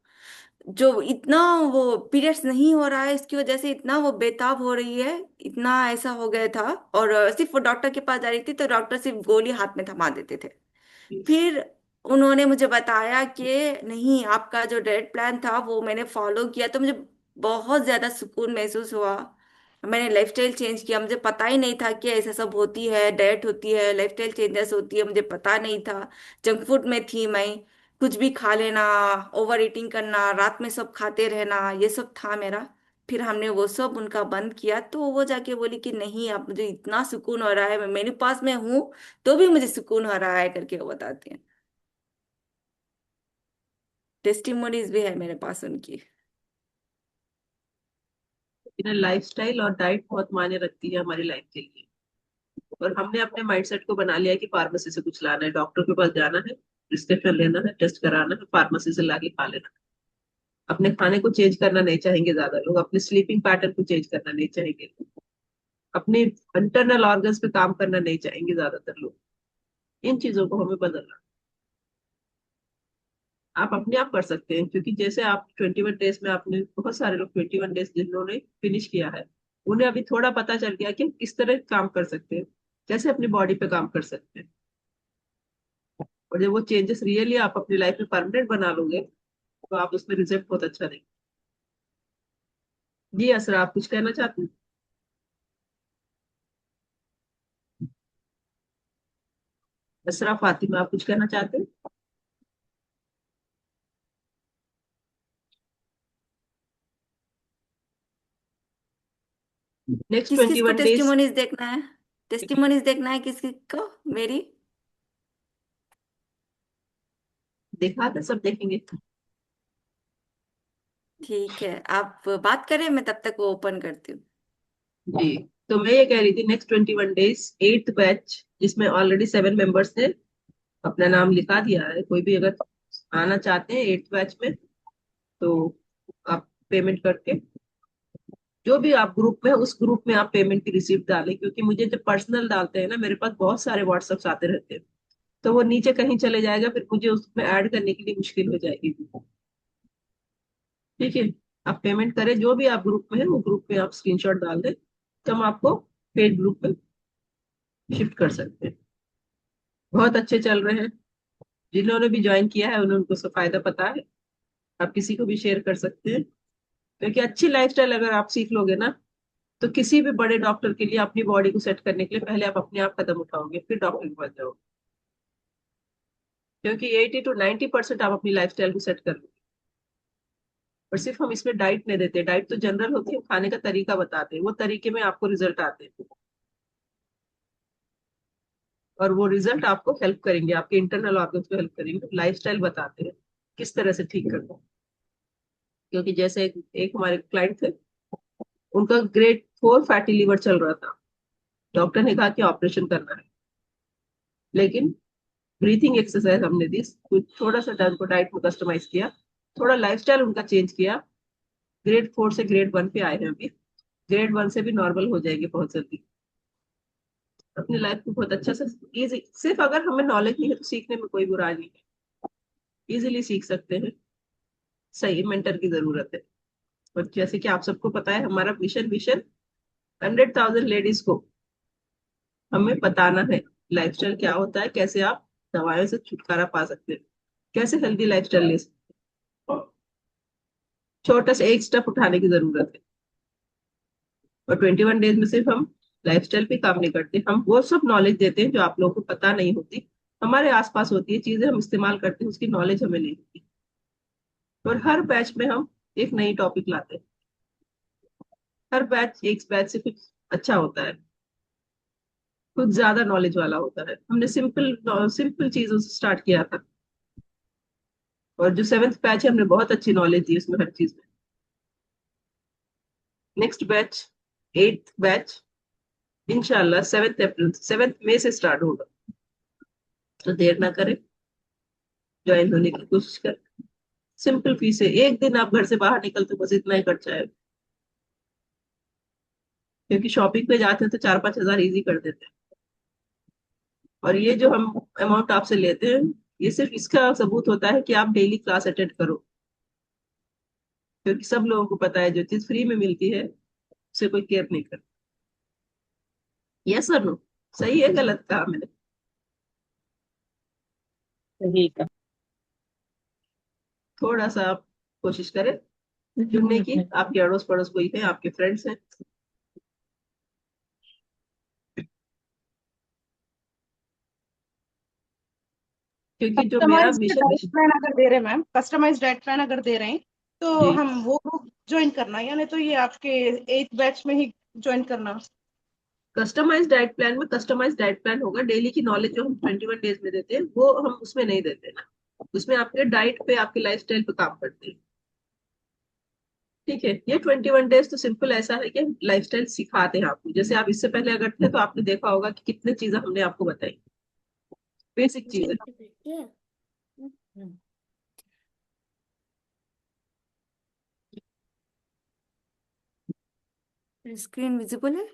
जो इतना वो पीरियड्स नहीं हो रहा है इसकी वजह से इतना वो बेताब हो रही है, इतना ऐसा हो गया था। और सिर्फ वो डॉक्टर के पास जा रही थी तो डॉक्टर सिर्फ गोली हाथ में थमा देते थे। फिर उन्होंने मुझे बताया कि नहीं, आपका जो डाइट प्लान था वो मैंने फॉलो किया तो मुझे बहुत ज्यादा सुकून महसूस हुआ। मैंने लाइफस्टाइल चेंज किया, मुझे पता ही नहीं था कि ऐसा सब होती है, डाइट होती है, लाइफस्टाइल चेंजेस होती है, मुझे पता नहीं था। जंक फूड में थी मैं, कुछ भी खा लेना, ओवर ईटिंग करना, रात में सब खाते रहना, ये सब था मेरा। फिर हमने वो सब उनका बंद किया तो वो जाके बोली कि नहीं, अब मुझे इतना सुकून हो रहा है, मैं मेरे पास में हूँ तो भी मुझे सुकून हो रहा है करके वो बताती हैं। टेस्टिमोनीज भी है मेरे पास उनकी। लाइफस्टाइल और डाइट बहुत मायने रखती है हमारी लाइफ के लिए। और हमने अपने माइंडसेट को बना लिया है कि फार्मेसी से कुछ लाना है, डॉक्टर के पास जाना है, प्रिस्क्रिप्शन लेना है, टेस्ट कराना है, फार्मेसी से लाके खा लेना है। अपने खाने को चेंज करना नहीं चाहेंगे ज्यादा लोग, अपने स्लीपिंग पैटर्न को चेंज करना नहीं चाहेंगे, अपने इंटरनल ऑर्गन्स पे काम करना नहीं चाहेंगे ज्यादातर लोग। इन चीजों को हमें बदलना। आप अपने आप कर सकते हैं, क्योंकि जैसे आप 21 डेज में, आपने बहुत सारे लोग 21 डेज जिन्होंने फिनिश किया है, उन्हें अभी थोड़ा पता चल गया कि हम किस तरह काम कर सकते हैं, कैसे अपनी बॉडी पे काम कर सकते हैं। और जब वो चेंजेस रियली आप अपनी लाइफ में परमानेंट बना लोगे, तो आप उसमें रिजल्ट बहुत अच्छा देंगे। जी असरा, आप कुछ कहना चाहते हैं? असरा फातिमा, आप कुछ कहना चाहते हैं? नेक्स्ट किस ट्वेंटी किस को वन डेज टेस्टिमोनीज देखना है? टेस्टिमोनीज देखना है किस किस को मेरी? देखा था, सब देखेंगे। ठीक है, आप बात करें, मैं तब तक वो ओपन करती हूँ। जी, तो मैं ये कह रही थी, नेक्स्ट 21 डेज 8th बैच, जिसमें ऑलरेडी 7 मेंबर्स ने अपना नाम लिखा दिया है, कोई भी अगर आना चाहते हैं 8th बैच में, तो आप पेमेंट करके, जो भी आप ग्रुप में, उस ग्रुप में आप पेमेंट की रिसीप्ट डालें, क्योंकि मुझे जब पर्सनल डालते हैं ना, मेरे पास बहुत सारे व्हाट्सएप्स आते रहते हैं। तो वो नीचे कहीं चले जाएगा, फिर मुझे उसमें ऐड करने के लिए मुश्किल हो जाएगी। ठीक है, आप पेमेंट करें, जो भी आप ग्रुप में है वो ग्रुप में आप स्क्रीनशॉट डाल दें, तो हम आपको पेड ग्रुप में शिफ्ट कर सकते हैं। बहुत अच्छे चल रहे हैं, जिन्होंने भी ज्वाइन किया है उन्हें उनको सब फायदा पता है। आप किसी को भी शेयर कर सकते हैं, क्योंकि अच्छी लाइफस्टाइल अगर आप सीख लोगे ना, तो किसी भी बड़े डॉक्टर के लिए अपनी बॉडी को सेट करने के लिए पहले आप अपने आप कदम उठाओगे, फिर डॉक्टर के पास जाओगे। क्योंकि 80 to 90% आप अपनी लाइफस्टाइल को सेट कर लोगे। और सिर्फ हम इसमें डाइट नहीं देते, डाइट तो जनरल होती है, खाने का तरीका बताते हैं, वो तरीके में आपको रिजल्ट आते हैं, और वो रिजल्ट आपको हेल्प करेंगे, आपके इंटरनल ऑर्गन्स को हेल्प करेंगे। लाइफस्टाइल बताते हैं किस तरह से ठीक करना है। क्योंकि जैसे एक हमारे क्लाइंट थे, उनका ग्रेड 4 फैटी लीवर चल रहा था। डॉक्टर ने कहा कि ऑपरेशन करना है, लेकिन ब्रीथिंग एक्सरसाइज हमने दी, कुछ थोड़ा सा उनको डाइट में कस्टमाइज किया, थोड़ा लाइफस्टाइल उनका चेंज किया, ग्रेड 4 से ग्रेड 1 पे आए हैं अभी। ग्रेड 1 से भी नॉर्मल हो जाएंगे बहुत जल्दी। अपनी लाइफ को बहुत अच्छा से इजी, सिर्फ अगर हमें नॉलेज नहीं है तो सीखने में कोई बुराई नहीं है, इजीली सीख सकते हैं। सही मेंटर की जरूरत है। और जैसे कि आप सबको पता है, हमारा मिशन मिशन 100,000 लेडीज को हमें बताना है लाइफस्टाइल क्या होता है, कैसे आप दवाइयों से छुटकारा पा सकते हैं, कैसे हेल्दी लाइफस्टाइल ले सकते हैं। छोटा सा एक स्टेप उठाने की जरूरत है। और 21 डेज में सिर्फ हम लाइफस्टाइल पे काम नहीं करते, हम वो सब नॉलेज देते हैं जो आप लोगों को पता नहीं होती, हमारे आसपास होती है चीजें, हम इस्तेमाल करते हैं, उसकी नॉलेज हमें नहीं होती। और हर बैच में हम एक नई टॉपिक लाते हैं। हर बैच एक बैच से कुछ अच्छा होता है, कुछ ज्यादा नॉलेज वाला होता है। हमने सिंपल सिंपल चीजों से स्टार्ट किया था, और जो 7th बैच है हमने बहुत अच्छी नॉलेज दी उसमें हर चीज में। नेक्स्ट बैच 8th बैच इंशाल्लाह 7 अप्रैल 7 मई से स्टार्ट होगा, तो देर ना करें, ज्वाइन होने की कोशिश करें। सिंपल फीस है, एक दिन आप घर से बाहर निकलते हो बस इतना ही खर्चा है। क्योंकि शॉपिंग पे जाते हैं तो 4-5 हजार इजी कर देते हैं। और ये जो हम अमाउंट आपसे लेते हैं, ये सिर्फ इसका सबूत होता है कि आप डेली क्लास अटेंड करो। क्योंकि सब लोगों को पता है जो चीज फ्री में मिलती है उसे कोई केयर नहीं करता। यस सर, नो, सही है गलत कहा मैंने? सही का। थोड़ा सा आप कोशिश करें जुड़ने की, आपके अड़ोस पड़ोस कोई है, आपके फ्रेंड्स हैं। क्योंकि जो मेरा कस्टमाइज मिशन डाइट प्लान अगर दे रहे हैं मैम, कस्टमाइज डाइट प्लान अगर दे रहे हैं तो जी, हम वो ग्रुप ज्वाइन करना है, यानी तो ये आपके 8th बैच में ही ज्वाइन करना। कस्टमाइज डाइट प्लान में कस्टमाइज डाइट प्लान होगा। डेली की नॉलेज जो हम 21 डेज में देते हैं वो हम उसमें नहीं देते ना, उसमें आपके डाइट पे, आपके लाइफस्टाइल पे काम करते हैं। ठीक है, ये 21 डेज तो सिंपल ऐसा है कि लाइफस्टाइल सिखाते हैं आपको। जैसे आप इससे पहले अगर थे तो आपने देखा होगा कि कितनी चीजें हमने आपको बताई, बेसिक चीजें। स्क्रीन विजिबल है?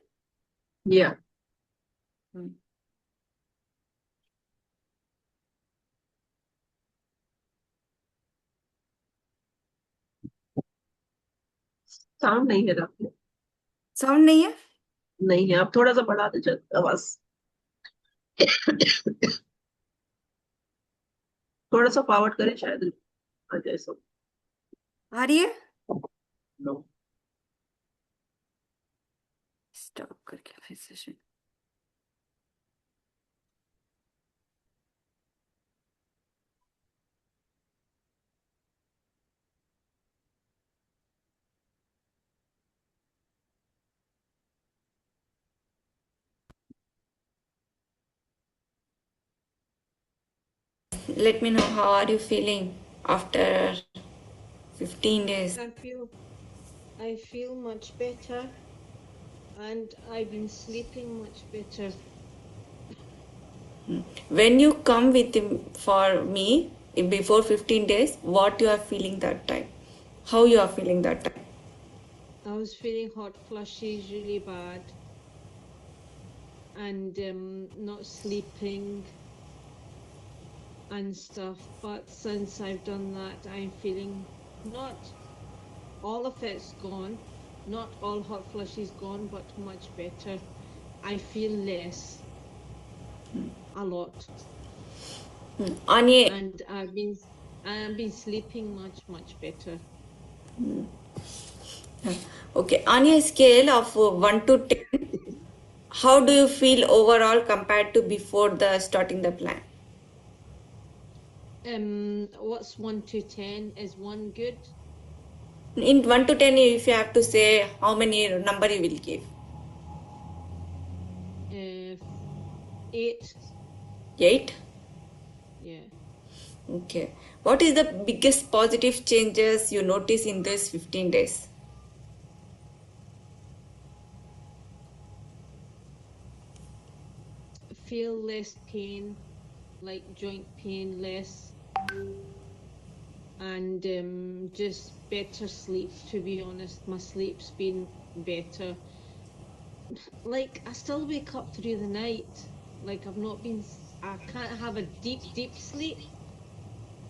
या हम्म। साउंड नहीं है आपने? साउंड नहीं है? नहीं है, आप थोड़ा सा बढ़ा दे आवाज। थोड़ा सा फॉरवर्ड करें, शायद आ जाए सब। आ रही है? नो, स्टॉप करके फिर session. Let me know how are you feeling after 15 days. I feel much better, and I've been sleeping much better. When you come with for me before 15 days, what you are feeling that time? How you are feeling that time? I was feeling hot flushes really bad, and not sleeping, and stuff. But since I've done that, I'm feeling not all of it's gone, not all hot flush is gone, but much better. I feel less, a lot, On a and I've been sleeping much better. okay, on a scale of 1 to 10, how do you feel overall compared to before the starting the plan? What's 1 to 10? Is 1 good? In 1 to 10, if you have to say how many number you will give? 8. 8? Yeah. Okay. What is the biggest positive changes you notice in this 15 days? Feel less pain, like joint pain less, and just better sleep. To be honest, my sleep's been better. Like I still wake up through the night. Like I can't have a deep sleep,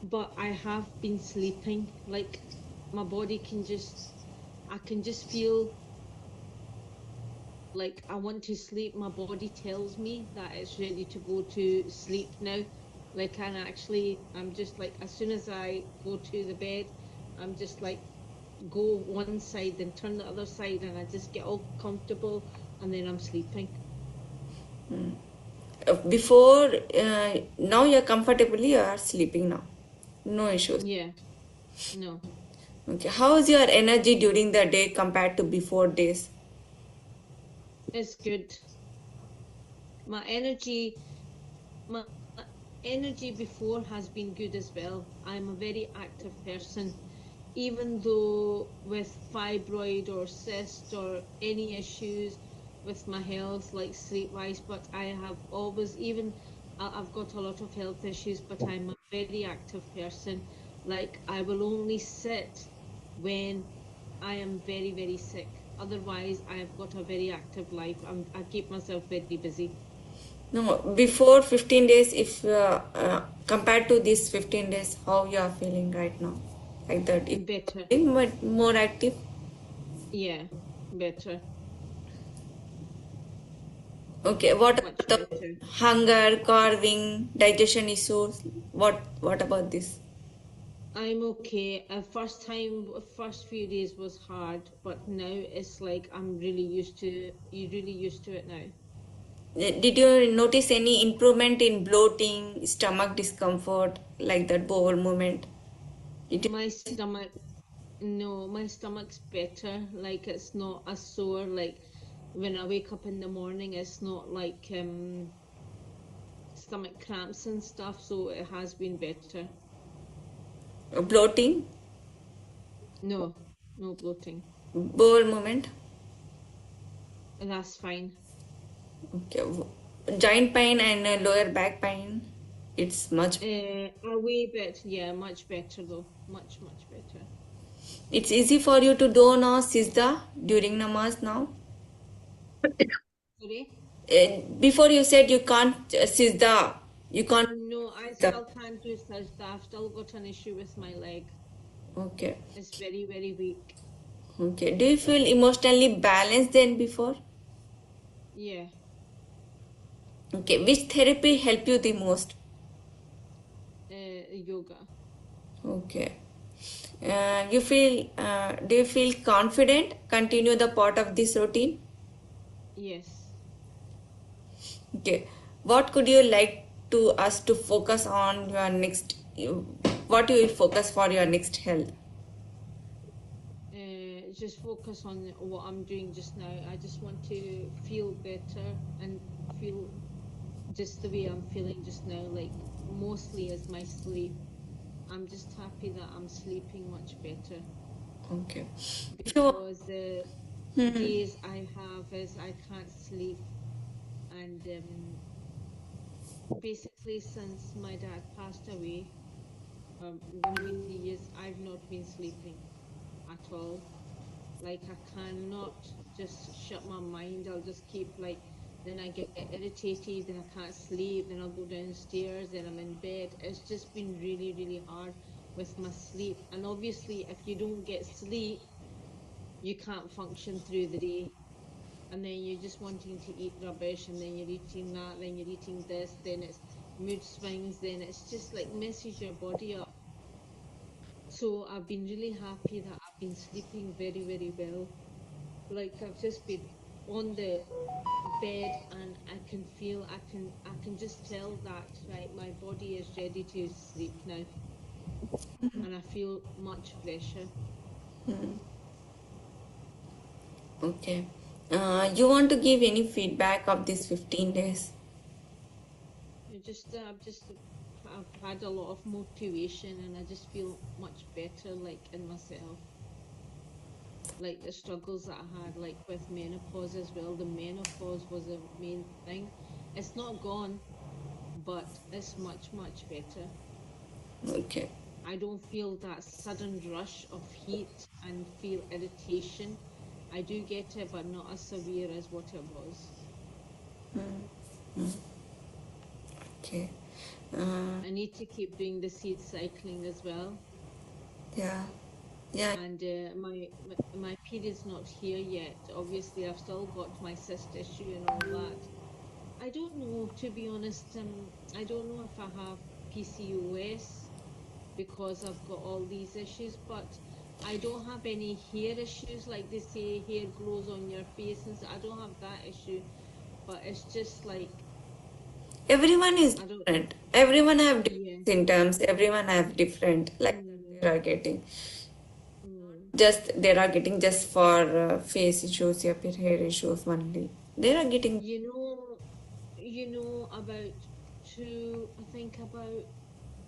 but I have been sleeping. Like my body I can just feel like I want to sleep. My body tells me that it's ready to go to sleep now. Like, and actually, I'm just like, as soon as I go to the bed, I'm just like, go one side, then turn the other side, and I just get all comfortable, and then I'm sleeping. Before, now you're comfortably, you are sleeping now. No issues. Yeah, no. Okay. How is your energy during the day compared to before days? It's good. My energy, my energy before has been good as well. I'm a very active person. Even though with fibroid or cyst or any issues with my health, like sleep wise, but I have always, even I've got a lot of health issues, but I'm a very active person. Like I will only sit when I am very sick. Otherwise, I have got a very active life. I keep myself very busy. No, before 15 days, if compared to these 15 days, how you are feeling right now? Like that, if Better. more active? Yeah, better. Okay, what Much about the better. hunger, carving, digestion issues? What about this? I'm okay. First few days was hard, but now it's like I'm really used to. You're really used to it now. Did you notice any improvement in bloating, stomach discomfort, like that bowel movement? Did you? My stomach, no, my stomach's better. Like it's not as sore. Like when I wake up in the morning, it's not like stomach cramps and stuff. So it has been better. Bloating, No, no bloating. bowel movement? That's fine. Okay. Joint pain and lower back pain, it's much. A wee bit, yeah, much better though. Much better. It's easy for you to do now, Sizda, during namaz now. Sorry? Before you said you can't Sizda, you can't. No, I Sizda. still can't do sajda. I've still got an issue with my leg. Okay. It's very weak. Okay. Do you feel emotionally balanced than before? Yeah. Okay. Which therapy helped you the most? Yoga. Okay. Do you feel confident continue the part of this routine? Yes. Okay. What could you like to us to focus on your next, what you will focus for your next health? Just focus on what I'm doing just now. I just want to feel better and feel just the way I'm feeling just now. Like mostly is my sleep. I'm just happy that I'm sleeping much better Okay. If you, because the hmm, days I have is I can't sleep, and basically since my dad passed away, going to be 3 years, I've not been sleeping at all. Like I cannot just shut my mind. I'll just keep like then I get irritated, then I can't sleep, then I'll go downstairs, then I'm in bed. It's just been really, really hard with my sleep. And obviously, if you don't get sleep, you can't function through the day. And then you're just wanting to eat rubbish, and then you're eating that, then you're eating this, then it's mood swings, then it's just like messes your body up. So I've been really happy that I've been sleeping very, very well. Like I've just been on the bed and I can feel, I can just tell that, right, my body is ready to sleep now. And I feel much fresher. Okay. You want to give any feedback of these 15 days? I've had a lot of motivation, and I just feel much better, like in myself. Like the struggles that I had, like with menopause as well. The menopause was a main thing. It's not gone, but it's much, much better. Okay. I don't feel that sudden rush of heat and feel irritation. I do get it, but not as severe as what it was. Okay. I need to keep doing the seed cycling as well. Yeah. Yeah. And my period's not here yet. Obviously, I've still got my cyst issue and all that. I don't know, to be honest. I don't know if I have PCOS because I've got all these issues, but I don't have any hair issues, like they say hair grows on your face, and so I don't have that issue. But it's just like, Everyone is I don't, different. Everyone have different yeah. symptoms. Everyone have different, like Mm, they are getting. mm. They are getting just for face issues या फिर hair issues only. They are getting. You know, about I think about,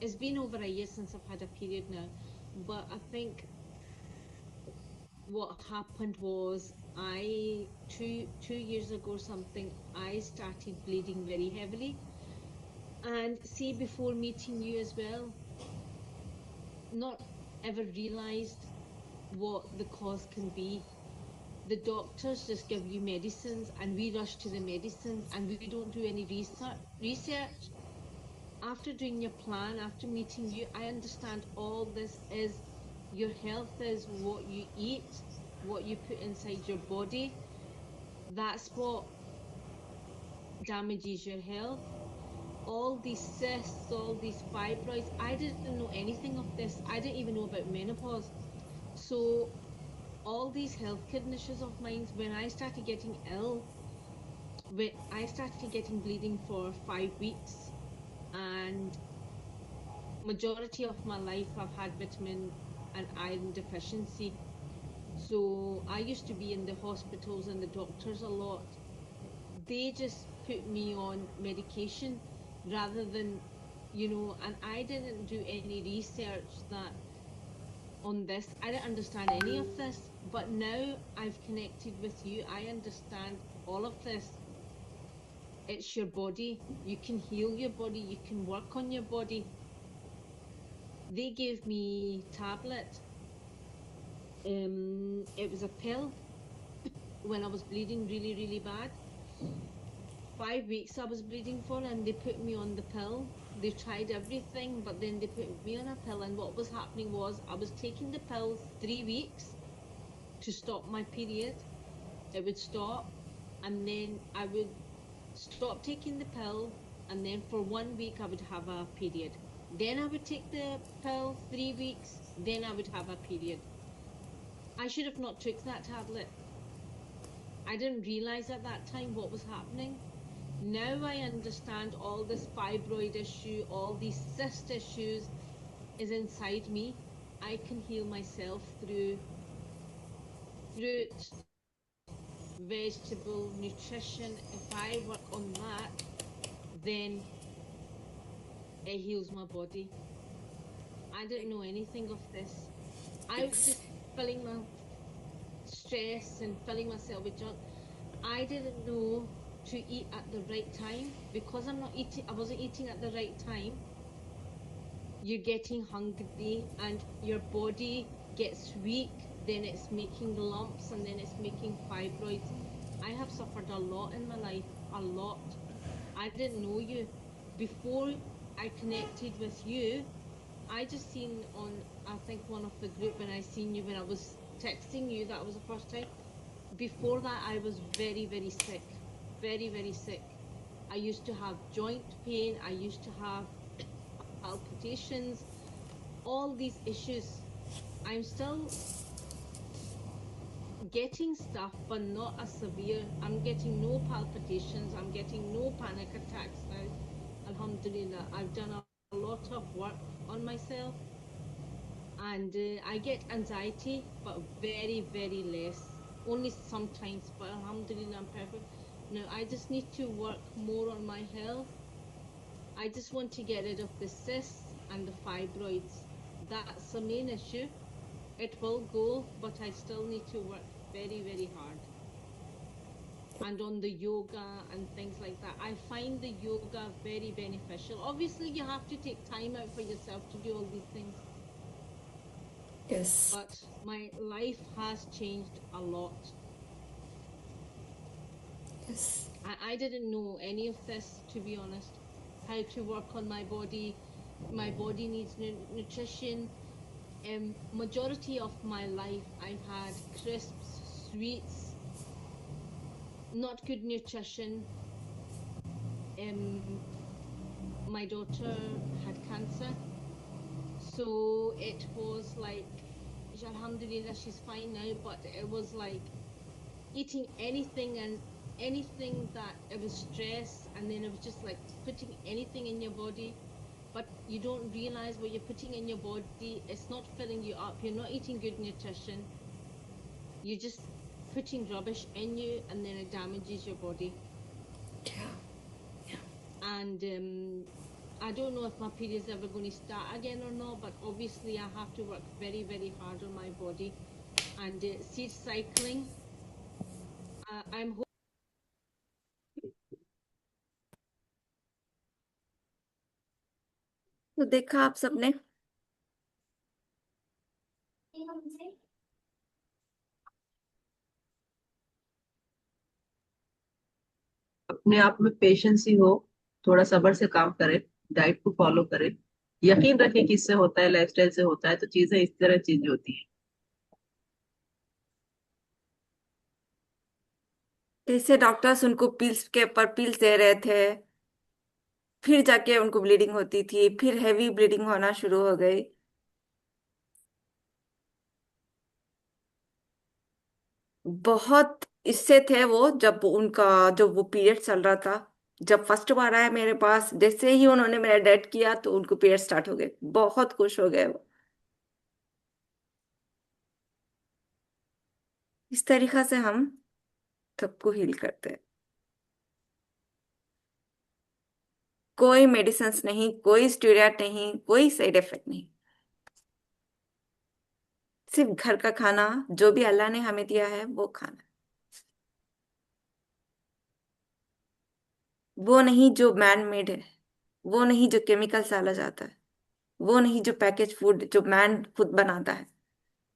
it's been over a year since I've had a period now, but I think what happened was two years ago or something, I started bleeding very heavily. And see, before meeting you as well, not ever realized what the cause can be. The doctors just give you medicines and we rush to the medicines and we don't do any research. After doing your plan, after meeting you, I understand all this is your health is what you eat, what you put inside your body. That's what damages your health. All these cysts, all these fibroids, I didn't know anything of this. I didn't even know about menopause. So all these health conditions of mine, when I started getting ill, when I started getting bleeding for 5 weeks, and majority of my life I've had vitamin and iron deficiency. So I used to be in the hospitals and the doctors a lot. They just put me on medication rather than, and I didn't do any research that on this. I didn't understand any of this, but now I've connected with you. I understand all of this. It's your body. You can heal your body. You can work on your body. They gave me tablet. It was a pill when I was bleeding really, really bad. 5 weeks I was bleeding for, and they put me on the pill. They tried everything, but then they put me on a pill. And what was happening was I was taking the pill 3 weeks to stop my period. It would stop, and then I would stop taking the pill, and then for 1 week I would have a period. Then I would take the pill 3 weeks, then I would have a period. I should have not took that tablet. I didn't realize at that time what was happening. Now I understand all this fibroid issue, all these cyst issues is inside me. I can heal myself through fruit, vegetable, nutrition. If I work on that, then it heals my body. I didn't know anything of this. I was just filling my stress and filling myself with junk. I didn't know to eat at the right time because I wasn't eating at the right time. You're getting hungry and your body gets weak, then it's making lumps and then it's making fibroids. I have suffered a lot in my life. a lot. I didn't know you. Before I connected with you, I just seen on, I think one of the group, when I seen you when I was texting you, that was the first time. Before that, I was very, very sick. Very, very sick. I used to have joint pain. I used to have palpitations, all these issues. I'm still getting stuff, but not as severe. I'm getting no palpitations. I'm getting no panic attacks now. Alhamdulillah, I've done a lot of work on myself, and I get anxiety, but very, very less. Only sometimes, but Alhamdulillah, I'm perfect. Now I just need to work more on my health. I just want to get rid of the cysts and the fibroids. That's the main issue. It will go, but I still need to work very, very hard. And on the yoga and things like that. I find the yoga very beneficial. Obviously, you have to take time out for yourself to do all these things. Yes. But my life has changed a lot. Yes. I didn't know any of this, to be honest. How to work on my body. My body needs nutrition. Majority of my life, I've had crisps, sweets, not good nutrition. My daughter had cancer, so it was like, alhamdulillah, she's fine now, but it was like eating anything and anything that it was stress, and then it was just like putting anything in your body, but you don't realize what you're putting in your body. It's not filling you up. You're not eating good nutrition. You're just putting rubbish in you, and then it damages your body. Yeah. And I don't know if my period's ever going to start again or not, but obviously I have to work very, very hard on my body. And seed cycling, I'm तो देखा आप सबने? अपने आप में पेशेंस ही हो, थोड़ा सब्र से काम करें, डाइट को फॉलो करें, यकीन रखें कि इससे होता है, लाइफस्टाइल से होता है, तो चीजें इस तरह चेंज होती है। जैसे डॉक्टर्स उनको पिल्स के ऊपर पिल्स दे रहे थे, फिर जाके उनको ब्लीडिंग होती थी, फिर हैवी ब्लीडिंग होना शुरू हो गई। बहुत इससे थे वो, जब उनका जो वो पीरियड चल रहा था, जब फर्स्ट बार आया मेरे पास, जैसे ही उन्होंने मेरा डेट किया तो उनको पीरियड स्टार्ट हो गए, बहुत खुश हो गए वो। इस तरीका से हम सबको हील करते हैं। कोई मेडिसिन नहीं, कोई स्टेरॉइड नहीं, कोई साइड इफेक्ट नहीं, सिर्फ घर का खाना जो भी अल्लाह ने हमें दिया है वो खाना। वो नहीं जो मैन मेड है, वो नहीं जो केमिकल डाला जाता है, वो नहीं जो पैकेज फूड जो मैन खुद बनाता है,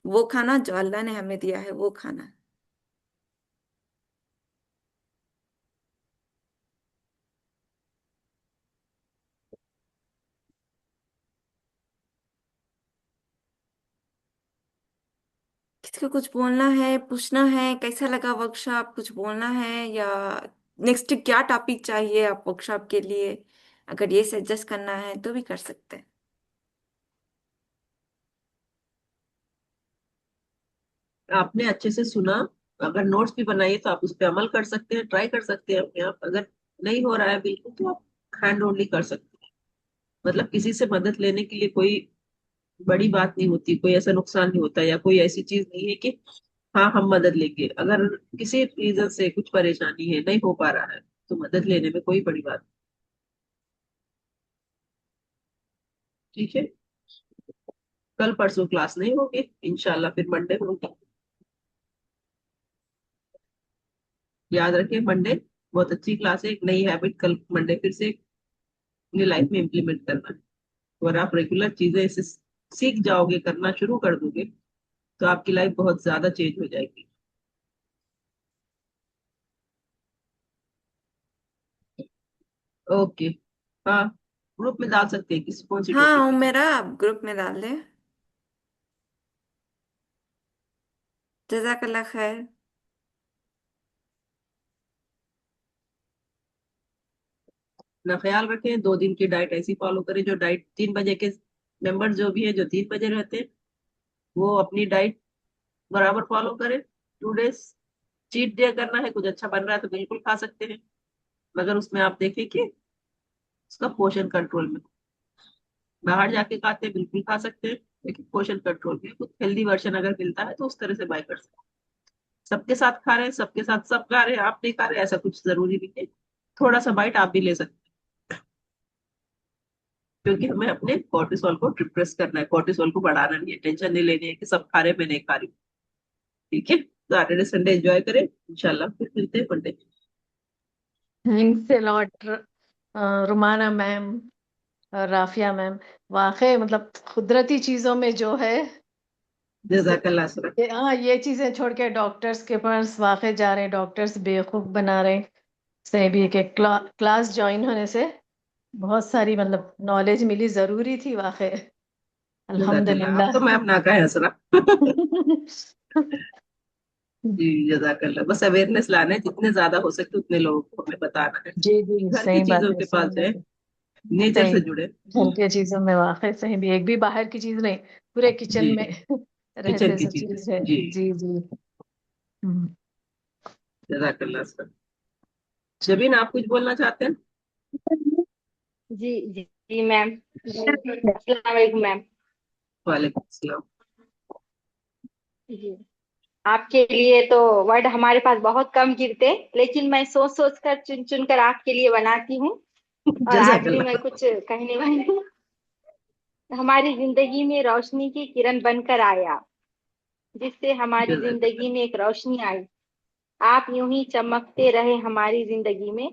वो खाना जो अल्लाह ने हमें दिया है वो खाना है। किसी को कुछ बोलना है, पूछना है कैसा लगा वर्कशॉप, कुछ बोलना है, या नेक्स्ट क्या टॉपिक चाहिए आप वर्कशॉप के लिए, अगर ये सजेस्ट करना है तो भी कर सकते हैं। आपने अच्छे से सुना, अगर नोट्स भी बनाइए तो आप उस पर अमल कर सकते हैं, ट्राई कर सकते हैं अपने आप। अगर नहीं हो रहा है बिल्कुल, तो आप हैंड ओनली कर सकते हैं। मतलब किसी से मदद लेने के लिए कोई बड़ी बात नहीं होती, कोई ऐसा नुकसान नहीं होता, या कोई ऐसी चीज नहीं है कि हाँ हम मदद लेंगे। अगर किसी रीजन से कुछ परेशानी है, नहीं हो पा रहा है, तो मदद लेने में कोई बड़ी बात नहीं। ठीक है, कल परसों क्लास नहीं होगी, इंशाल्लाह फिर मंडे होगी। याद रखें, मंडे बहुत अच्छी क्लास है, एक नई हैबिट कल मंडे फिर से अपनी लाइफ में इम्प्लीमेंट करना है। और आप रेगुलर चीजें इसे सीख जाओगे, करना शुरू कर दोगे, तो आपकी लाइफ बहुत ज्यादा चेंज हो जाएगी। ओके। हाँ, ग्रुप में डाल सकते हैं, किसी कौन सी हाँ टॉपिक वो पे। मेरा ग्रुप में डाल दे। जजाकल्ला खैर। अपना ख्याल रखें, 2 दिन की डाइट ऐसी फॉलो करें, जो डाइट 3 बजे के मेंबर जो भी है, जो 3 बजे रहते हैं, वो अपनी डाइट बराबर फॉलो करें। 2 डेज चीट डे करना है, कुछ अच्छा बन रहा है तो बिल्कुल खा सकते हैं, मगर उसमें आप देखें कि उसका पोषण कंट्रोल में। बाहर जाके खाते हैं बिल्कुल खा सकते हैं, लेकिन पोषण कंट्रोल में कुछ हेल्दी वर्जन अगर मिलता है तो उस तरह से बाय कर सकते हैं। सबके साथ खा रहे हैं, सबके साथ सब खा रहे हैं, आप नहीं खा रहे, ऐसा कुछ जरूरी नहीं है। थोड़ा सा बाइट आप भी ले सकते हैं, क्योंकि हमें अपने कोर्टिसोल को डिप्रेस करना है, कोर्टिसोल को बढ़ाना नहीं है। टेंशन नहीं लेनी है कि सब खा रहे हैं, मैं नहीं खा रही हूँ। ठीक है, सैटरडे संडे एंजॉय करें, इंशाल्लाह फिर मिलते हैं Monday. Thanks a lot Rumana ma'am और राफिया मैम। वाकई मतलब कुदरती चीजों में जो है इससे जजाकल्ला सर। हाँ ये चीजें छोड़ के डॉक्टर्स के पास वाकई जा रहे हैं, डॉक्टर्स बेवकूफ बना रहे हैं। सही भी है कि क्लास ज्वाइन होने से बहुत सारी मतलब नॉलेज मिली, जरूरी थी वाकई। जजाकल्ला, आप तो अल्हम्दुलिल्लाह। मैम ना कहे हंसना। जी, जजाकल्ला, बस अवेयरनेस लाना है, जितने ज्यादा हो सके उतने लोगों को हमें बताना है। जी जी घर की सही बात चीजों है, के सही पास बात जाए, है। नेचर सही, से जुड़े। घर के चीजों में वाकई सही भी, एक भी बाहर की चीज नहीं, पूरे किचन जी, में किचन रहते की सब चीजें। चीज है। जी, जी जी। हम्म। जजाकल्ला सर। जबीन, आप कुछ बोलना चाहते हैं? जी जी जी मैम। अस्सलाम वालेकुम मैम। वालेकुम सलाम। जी, आपके लिए तो वर्ड हमारे पास बहुत कम गिरते, लेकिन मैं सोच सोच कर चुन चुन कर आपके लिए बनाती हूँ। और आज भी मैं जजाकल्ला। कुछ कहने वाली हूँ। हमारी जिंदगी में रोशनी की किरण बनकर आया, जिससे हमारी जजाकल्ला। जिंदगी में एक रोशनी आई। आप यूं ही चमकते रहे हमारी जिंदगी में।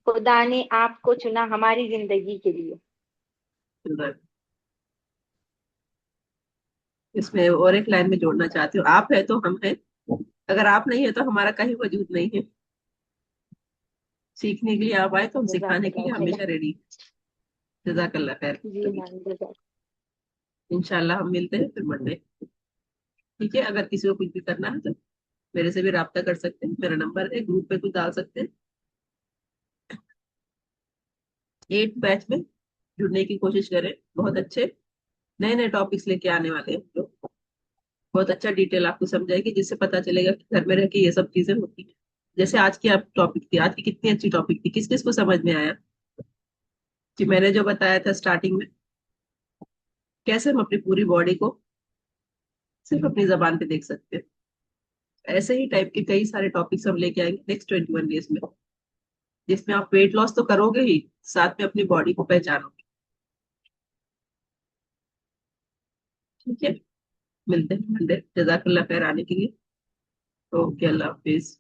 खुदा ने आपको चुना हमारी जिंदगी के लिए। जजाकल्ला। इसमें और एक लाइन में जोड़ना चाहती हूँ, आप है तो हम है, अगर आप नहीं है तो हमारा कहीं वजूद नहीं है। सीखने के लिए आप आए तो हम सिखाने के जज़ाकल्लाह लिए खैर। हमेशा रेडी। जजाकल्ला खैर। जी कभी मैम, जज़ाक। इंशाल्लाह हम मिलते हैं फिर मंडे। ठीक है, अगर किसी को कुछ भी करना है तो मेरे से भी राब्ता कर सकते हैं, मेरा नंबर है, ग्रुप पे कुछ डाल सकते हैं। 8 बैच में जुड़ने की कोशिश करें, बहुत अच्छे नए नए टॉपिक्स लेके आने वाले हैं हम लोग। बहुत अच्छा डिटेल आपको समझाएगी, जिससे पता चलेगा कि घर में रह के ये सब चीजें होती है। जैसे आज की आप टॉपिक थी, आज की कितनी अच्छी टॉपिक थी, किस किस को समझ में आया कि मैंने जो बताया था स्टार्टिंग में, कैसे हम अपनी पूरी बॉडी को सिर्फ अपनी जबान पे देख सकते हैं। ऐसे ही टाइप के कई सारे टॉपिक्स हम लेके आएंगे नेक्स्ट 21 डेज में, जिसमें आप वेट लॉस तो करोगे ही, साथ में अपनी बॉडी को पहचानोगे। ठीक है, मिलते हैं मंडे। जजाकल्ला खैर आने के लिए। ओके, अल्लाह हाफिज।